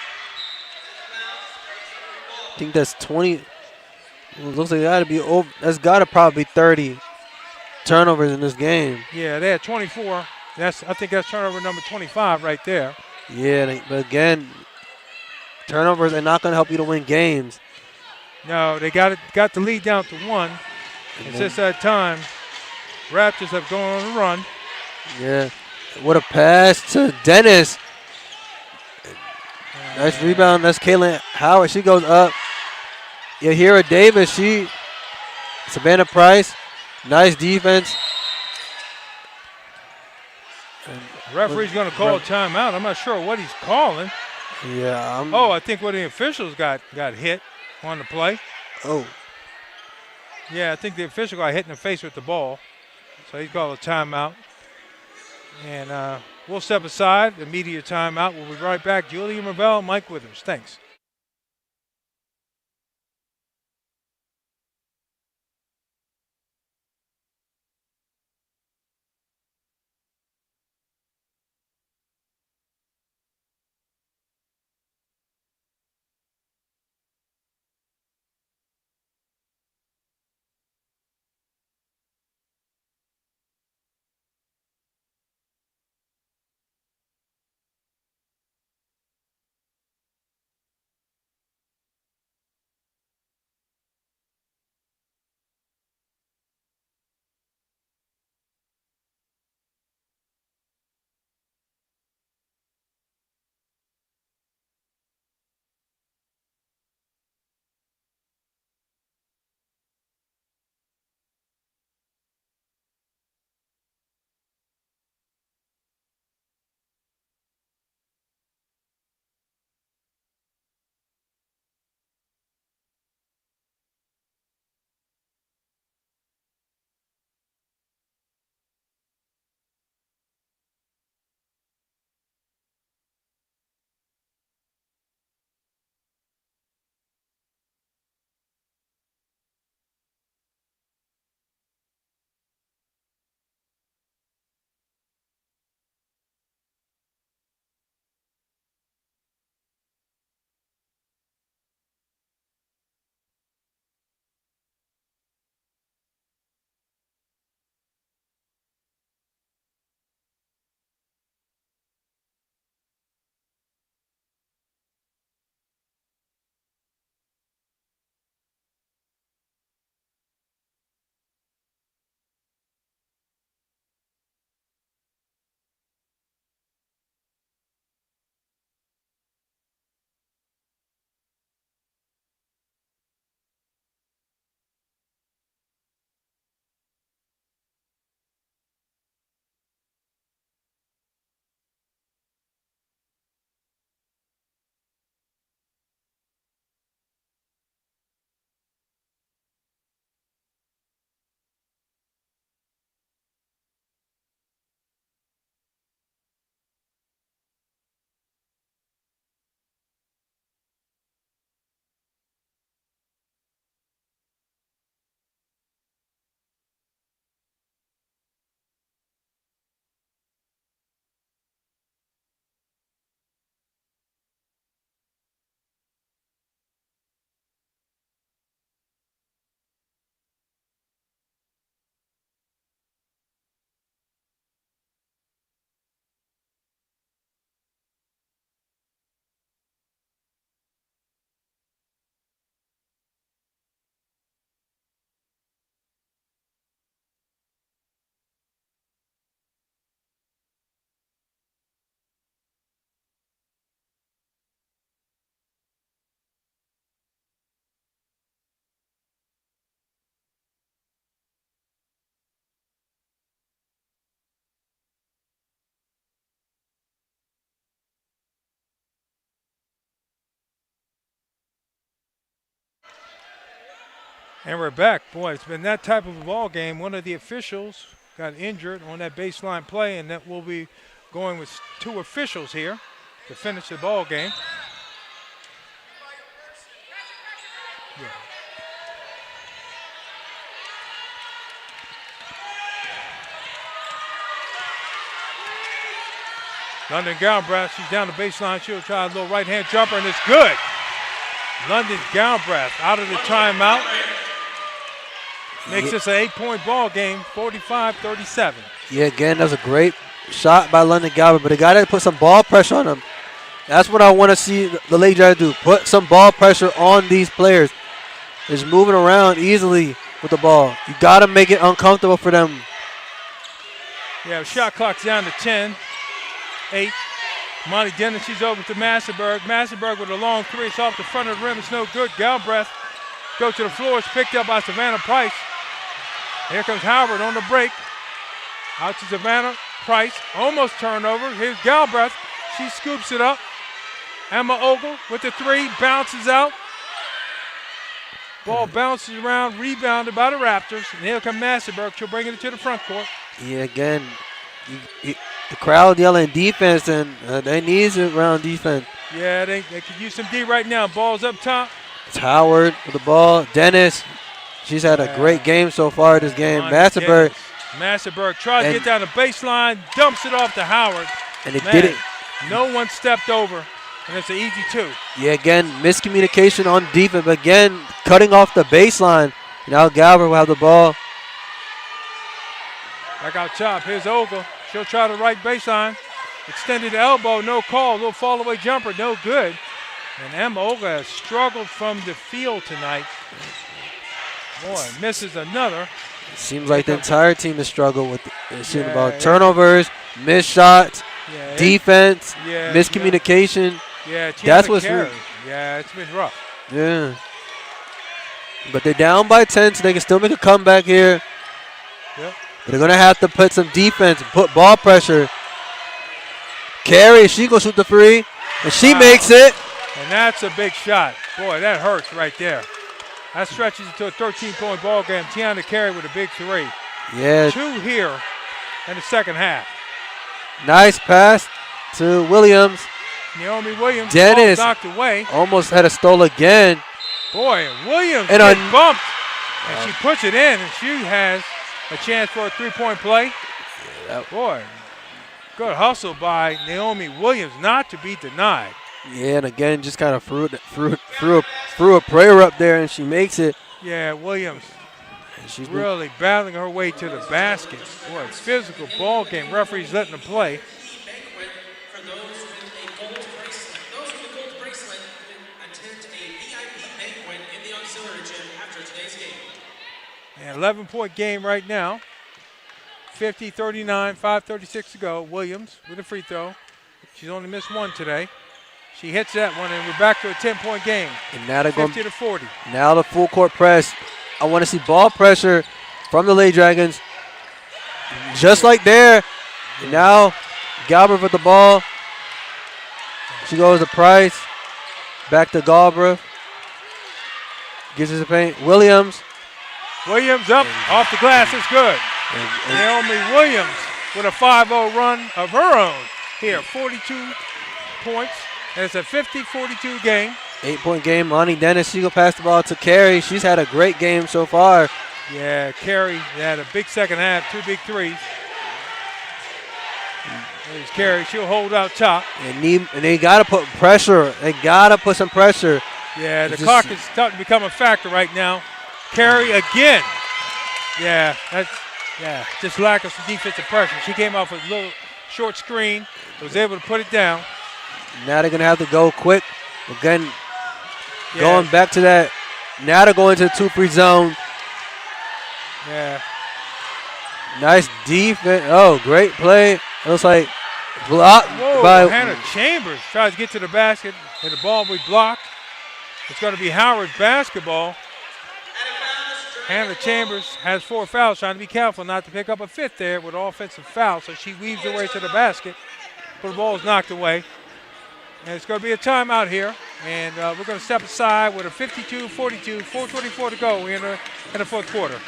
I think that's 20. It looks like that's got to probably be 30 turnovers in this game. Yeah, they had 24. I think that's turnover number 25 right there. Yeah, but again, turnovers are not going to help you to win games. No, they got the lead down to one. And since that time, Raptors have gone on a run. Yeah. What a pass to Dennis. Nice rebound. That's Kaylin Howard. She goes up. Yahira Davis. Savannah Price. Nice defense. The referee's going to call a timeout. I'm not sure what he's calling. Yeah. I think one of the officials got hit on the play. Oh. Yeah, I think the official got hit in the face with the ball. So he's called a timeout. And we'll step aside, the media timeout. We'll be right back. Julian Ravel, Mike Withers. Thanks. And we're back. Boy, it's been that type of a ball game. One of the officials got injured on that baseline play, and that will be going with 2 officials here to finish the ball game. Yeah. London Galbraith, she's down the baseline. She'll try a little right-hand jumper, and it's good. London Galbraith out of the timeout. Makes this an 8-point ball game, 45-37. Yeah, again, that's a great shot by London Galbraith, but they got to put some ball pressure on them. That's what I want to see the Lady Dragons do. Put some ball pressure on these players. Just moving around easily with the ball. You got to make it uncomfortable for them. Yeah, shot clock's down to 10. 8. Monty Dennis, she's over to Massenberg. Massenberg with a long 3. It's off the front of the rim. It's no good. Galbraith goes to the floor. It's picked up by Savannah Price. Here comes Howard on the break. Out to Savannah Price. Almost turnover. Here's Galbraith. She scoops it up. Emma Ogle with the 3. Bounces out. Ball bounces around. Rebounded by the Raptors. And here comes Massenberg. She'll bring it to the front court. Yeah, again, the crowd yelling defense, and they need it around defense. Yeah, they could use some D right now. Ball's up top. It's Howard with the ball. Dennis, she's had a great game so far this game. Massenberg. Massenberg tries to get down the baseline, dumps it off to Howard. And it did it. No one stepped over, and it's an easy 2. Yeah, again, miscommunication on defense, but again, cutting off the baseline. Now Galbraith will have the ball. Back out top. Here's Ogle. She'll try the right baseline. Extended elbow, no call. Little fall away jumper, no good. And Emma Ogle has struggled from the field tonight. Boy, misses another. Seems like the entire team has struggled with shooting the ball. Turnovers, missed shots, defense, miscommunication. Yeah, that's what's yeah, it's been rough. Yeah. But they're down by 10, so they can still make a comeback here. Yep. But they're going to have to put some defense, put ball pressure. Carey, she going to shoot the 3, and she makes it. And that's a big shot. Boy, that hurts right there. That stretches it to a 13-point ball game. Tiana Carey with a big 3. Yeah. 2 here in the second half. Nice pass to Williams. Naomi Williams, Dennis knocked away. Almost had a stole again. Boy, and Williams and gets bumped. And she puts it in, and she has a chance for a 3-point play. Boy, good hustle by Naomi Williams not to be denied. Yeah, and again, just kind of threw a prayer up there, and she makes it. Yeah, Williams she's really battling her way to the basket. Boy, it's physical ball game. Referees letting them play. An 11-point game right now. 50-39, 5:36 to go. Williams with a free throw. She's only missed 1 today. She hits that one, and we're back to a 10-point game. And now they're 50-40. Now the full court press. I want to see ball pressure from the Lady Dragons. Just like there. And now Galbraith with the ball. She goes to Price. Back to Galbraith. Gives us a paint. Williams. Williams up, off the glass, it's good. Naomi Williams with a 5-0 run of her own here, 42 points. And it's a 50-42 game. 8-point game. Lonnie Dennis, she go pass the ball to Carey. She's had a great game so far. Yeah, Carey had a big second half, 2 big 3s. There's Carey, she'll hold out top. And they got to put pressure. They got to put some pressure. Yeah, the clock is starting to become a factor right now. Carey again. Yeah, just lack of some defensive pressure. She came off a little short screen, was able to put it down. Now they're going to have to go quick. Again, going back to that. Now they're going to the 2-free zone. Yeah. Nice defense. Oh, great play. It looks like blocked by Hannah Chambers. Tries to get to the basket, and the ball will be blocked. It's going to be Howard's basketball. Hannah Chambers has 4 fouls, trying to be careful not to pick up a 5th there with offensive foul, so she weaves her way to the basket, but the ball is knocked away. And it's going to be a timeout here And we're going to step aside with a 52-42, 4:24 to go in the fourth quarter.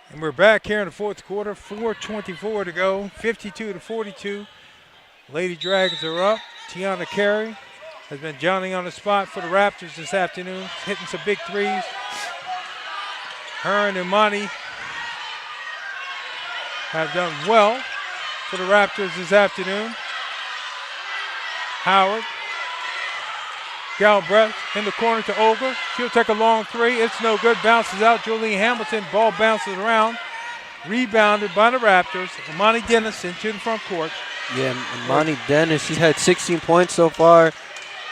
And we're back here in the fourth quarter, 4:24 to go, 52-42. Lady Dragons are up. Tiana Carey has been Johnny on the spot for the Raptors this afternoon, hitting some big threes. Her and Imani have done well for the Raptors this afternoon. Howard, Galbraith in the corner to Olga. She'll take a long three. It's no good. Bounces out. Julian Hamilton. Ball bounces around. Rebounded by the Raptors. Imani Dennis into the front court. Yeah, Imani Dennis, she's had 16 points so far.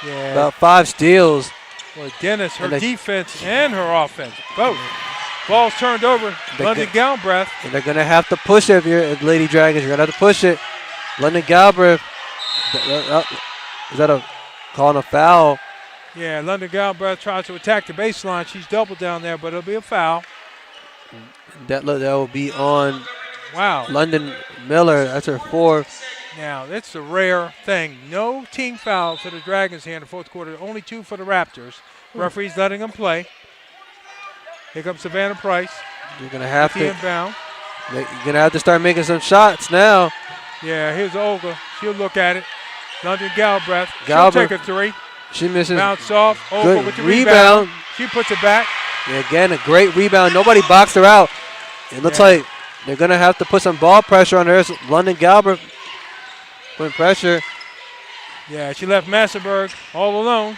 Yeah. About 5 steals. Well, Dennis, her defense and her offense, both. Ball's turned over. London Galbraith. And they're going to have to push it if you're Lady Dragons. You're going to have to push it. London Galbraith. Is that calling a foul? Yeah, London Galbraith tries to attack the baseline. She's doubled down there, but it'll be a foul. That will be on Wow. London Miller. That's her 4th. Now, that's a rare thing. No team fouls for the Dragons here in the fourth quarter. Only 2 for the Raptors. Referee's letting them play. Here comes Savannah Price. You're going to have to. Inbound. You're going to have to start making some shots now. Yeah, here's Olga. She'll look at it. London Galbraith. She'll take a 3. She misses. Bounce off. Olga Good with the rebound. She puts it back. Yeah, again, a great rebound. Nobody boxed her out. It looks like they're going to have to put some ball pressure on her. London Galbraith putting pressure. Yeah, she left Massenberg all alone.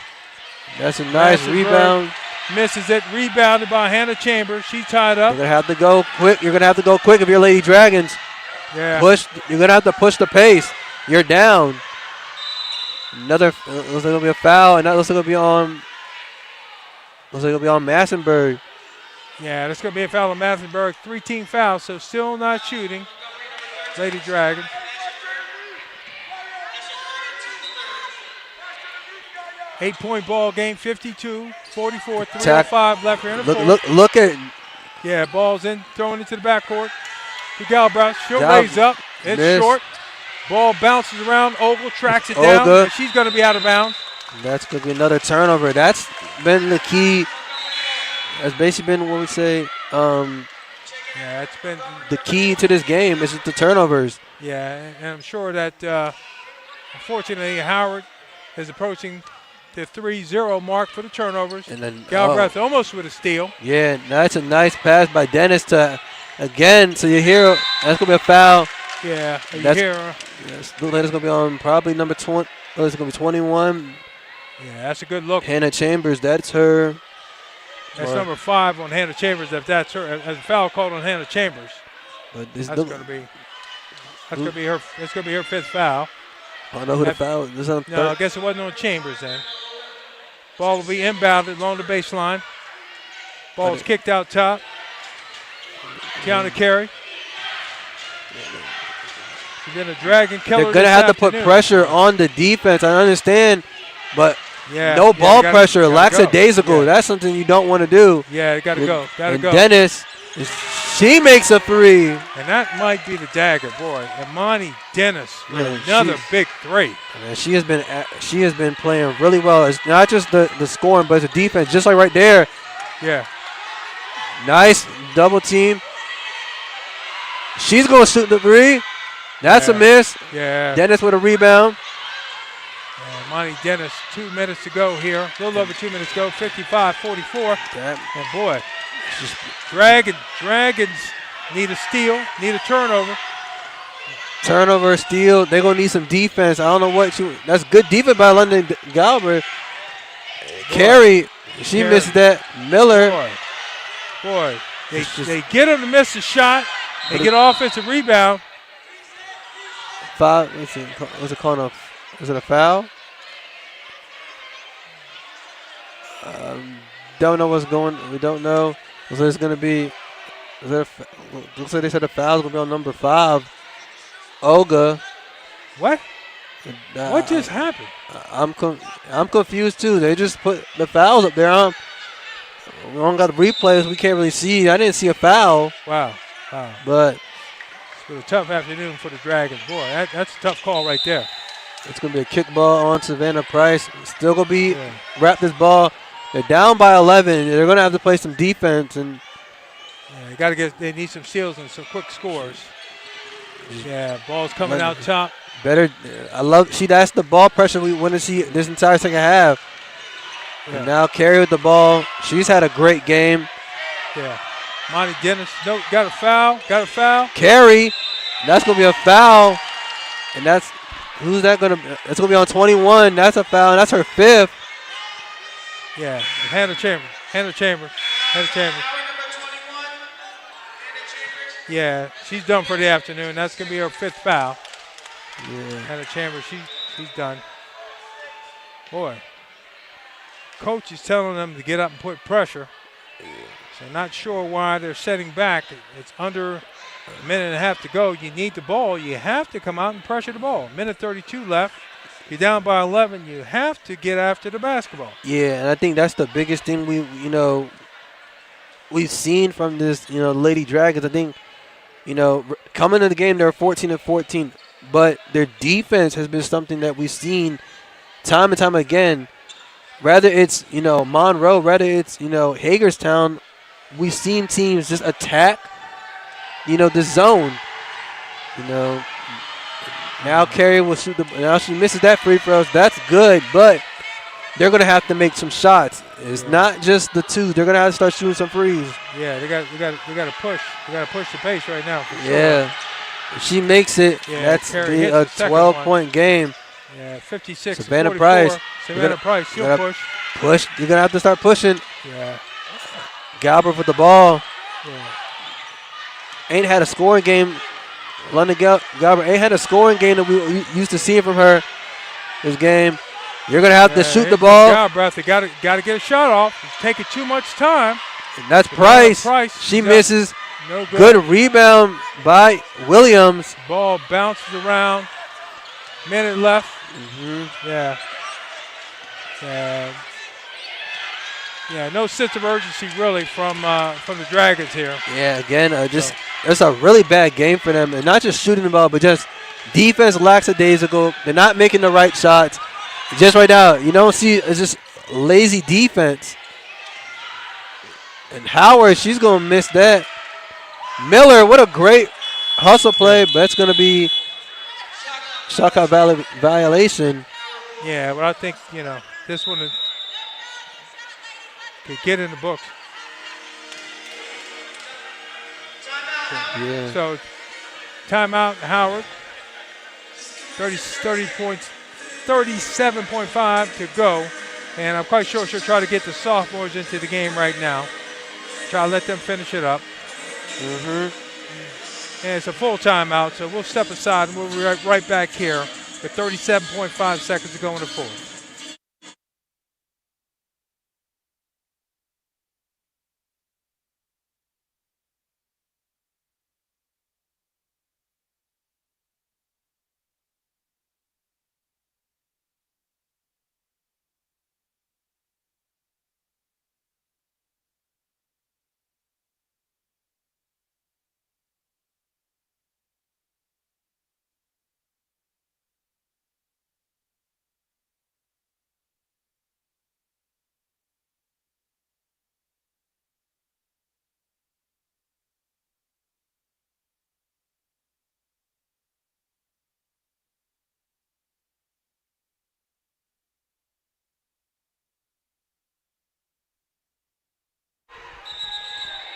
That's a nice rebound. Misses it. Rebounded by Hannah Chambers. She tied up. You're going to have to go quick. You're going to have to go quick if you're Lady Dragons. Yeah. You're going to have to push the pace. You're down. Another, looks like it'll be a foul, and that looks like it'll be on. Looks like it'll be on Massenberg. Yeah, that's going to be a foul on Massenberg. 3-team foul, so still not shooting. Lady Dragons. Eight-point ball game, 52-44, 3:05 left here in the fourth. Look at. Yeah, ball's in, thrown into the backcourt. To Galbraith, she'll raise up. It's missed. short. Ball bounces around. Ogle tracks it down. And she's going to be out of bounds. That's going to be another turnover. That's been the key. That's basically been what we say. Yeah, it's been the key to this game is the turnovers. Yeah, and I'm sure that unfortunately Howard is approaching the 3-0 mark for the turnovers. And then Galbraith almost with a steal. Yeah, that's a nice pass by Dennis to again. So you hear that's gonna be a foul. Yeah, Yes, looks like it's gonna be on probably number 20. Oh, it's gonna be 21. Yeah, that's a good look. Hannah Chambers, that's her. That's number 5 on Hannah Chambers. If that's her, as a foul called on Hannah Chambers. But that's gonna be her. That's gonna be her 5th foul. I don't know who the foul is. No, I guess it wasn't on Chambers then. Ball will be inbounded along the baseline. Ball is kicked out top. Counter carry. She's been a dragon killer. They're going to have to put pressure on the defense. I understand, but no ball pressure, lackadaisical. That's something you don't want to do. Yeah, it got to go. Got to go. Dennis, she makes a three. And that might be the dagger, boy. Imani Dennis with another big three. Man, she has been playing really well. It's not just the scoring, but it's the defense, just like right there. Yeah. Nice double team. She's going to shoot the three. That's a miss. Yeah. Dennis with a rebound. Imani Dennis, 2 minutes to go here. A little over 2 minutes to go, 55-44. And boy, Dragons need a steal, need a turnover. Turnover, steal. They're going to need some defense. I don't know what that's good defense by London Galbraith. Carey, she missed that. Miller. Boy, they get them to miss a shot. They get an offensive rebound. Foul. Was it called was it a foul? Don't know what's going. We don't know. So it's going to be. Looks like they said the foul's going to be on number 5. Olga. What? What just happened? I'm confused too. They just put the fouls up there. We don't got the replays. We can't really see. I didn't see a foul. Wow. But it's been a tough afternoon for the Dragons. Boy, that's a tough call right there. It's going to be a kick ball on Savannah Price. Still going to be wrap this ball. They're down by 11. They're going to have to play some defense. And they need some steals and some quick scores. Yeah, ball's coming out top. Better. That's the ball pressure we want to see this entire second half. Yeah. And now Carey with the ball. She's had a great game. Yeah. Monty Dennis, got a foul. Carey, that's going to be a foul. And who's that going to be? It's going to be on 21. That's a foul. And that's her 5th. Yeah, Hannah Chambers. Yeah, she's done for the afternoon. That's going to be her 5th foul. Yeah. Hannah Chambers, she's done. Boy, coach is telling them to get up and put pressure. So not sure why they're setting back. It's under a minute and a half to go. You need the ball. You have to come out and pressure the ball. Minute 32 left. You're down by 11. You have to get after the basketball. Yeah, and I think that's the biggest thing we've seen from this, Lady Dragons. I think, coming into the game, they're 14-14, but their defense has been something that we've seen time and time again. Rather it's, Monroe, rather it's, Hagerstown, we've seen teams just attack, the zone. Now Carey will shoot now she misses that free throws. That's good, but they're going to have to make some shots. It's not just the 2. They're going to have to start shooting some threes. Yeah, they got to push. They got to push the pace right now. For sure. Yeah. If she makes it, that's a 12-point game. Yeah, 56. Savannah Price. She'll push. You're going to have to start pushing. Yeah. Galbraith with the ball. Yeah. Ain't had a scoring game. London Galbraith ain't had a scoring game that we used to see from her this game. You're going to have to shoot the ball. Galbraith, they got to get a shot off. It's taking too much time. And that's Price. She misses. No good. Good rebound by Williams. Ball bounces around. Minute left. Yeah. Yeah, no sense of urgency really from the Dragons here. Yeah, again, it's a really bad game for them. And not just shooting the ball, but just defense lackadaisical. They're not making the right shots. Just right now, you don't see it's just lazy defense. And Howard, she's going to miss that. Miller, what a great hustle play, but that's going to be shot clock violation. Yeah, but I think, this one could get in the books. Yeah. So, timeout, Howard. 37.5 to go. And I'm quite sure she'll try to get the sophomores into the game right now. Try to let them finish it up. And it's a full timeout, so we'll step aside and we'll be right back here with 37.5 seconds to go in the fourth.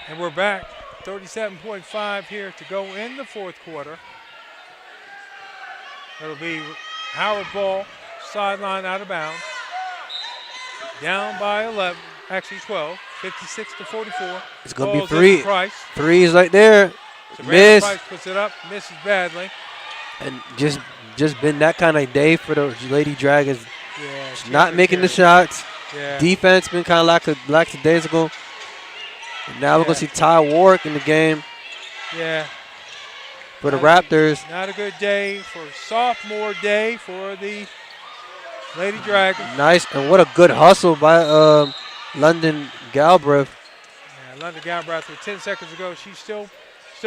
And we're back. 37.5 here to go in the fourth quarter. It'll be Howard ball, sideline out of bounds. Down by 11, actually 12, 56-44. It's going to be Ball's three. in Price. Threes right there. Savannah Miss. Price puts it up, misses badly. And just been that kind of day for the Lady Dragons. Yeah, Not making the shots. Yeah. Defense been kind of lackadaisical. And now we're going to see Ty Warwick in the game Yeah. for the Raptors. Not a good day for sophomore day for the Lady Dragons. Nice. And what a good hustle by London Galbraith. Yeah, London Galbraith with 10 seconds ago. She's still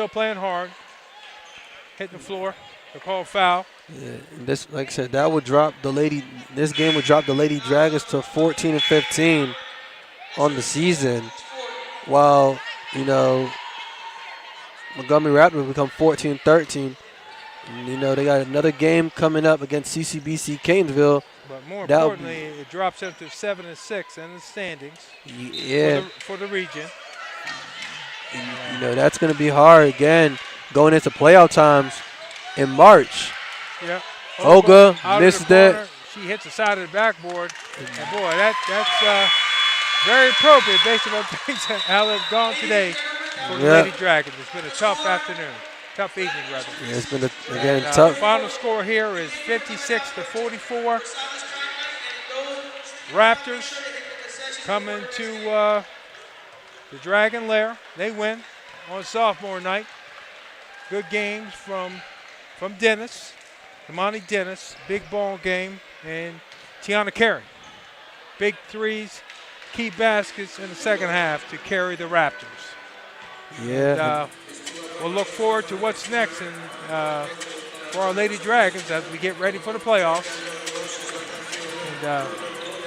playing hard. Hitting the floor. They're called foul. Yeah, and this, like I said, that would drop the Lady. This game would drop the Lady Dragons to 14-15 on the season, while Montgomery Raptors would become 14-13. And, they got another game coming up against CCBC Catonsville. But more importantly, it drops them to 7-6 in the standings. Yeah, for the region. And, that's going to be hard again going into playoff times in March. Yeah. Olga missed that. She hits the side of the backboard. And boy, that's very appropriate based on things that have gone today for the Lady Dragons. It's been a tough afternoon. Tough evening, rather. Yeah, it's been The tough. final score here is 56-44. Raptors coming to the Dragon Lair. They win on sophomore night. Good games from Dennis, Imani Dennis, big ball game, and Tiana Carey. Big threes, key baskets in the second half to carry the Raptors. Yeah. And, we'll look forward to what's next for our Lady Dragons as we get ready for the playoffs. And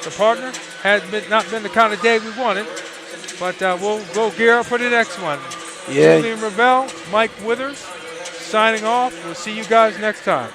the partner has not been the kind of day we wanted, but we'll gear up for the next one. Yeah. Julian Ravel, Mike Withers, signing off. We'll see you guys next time.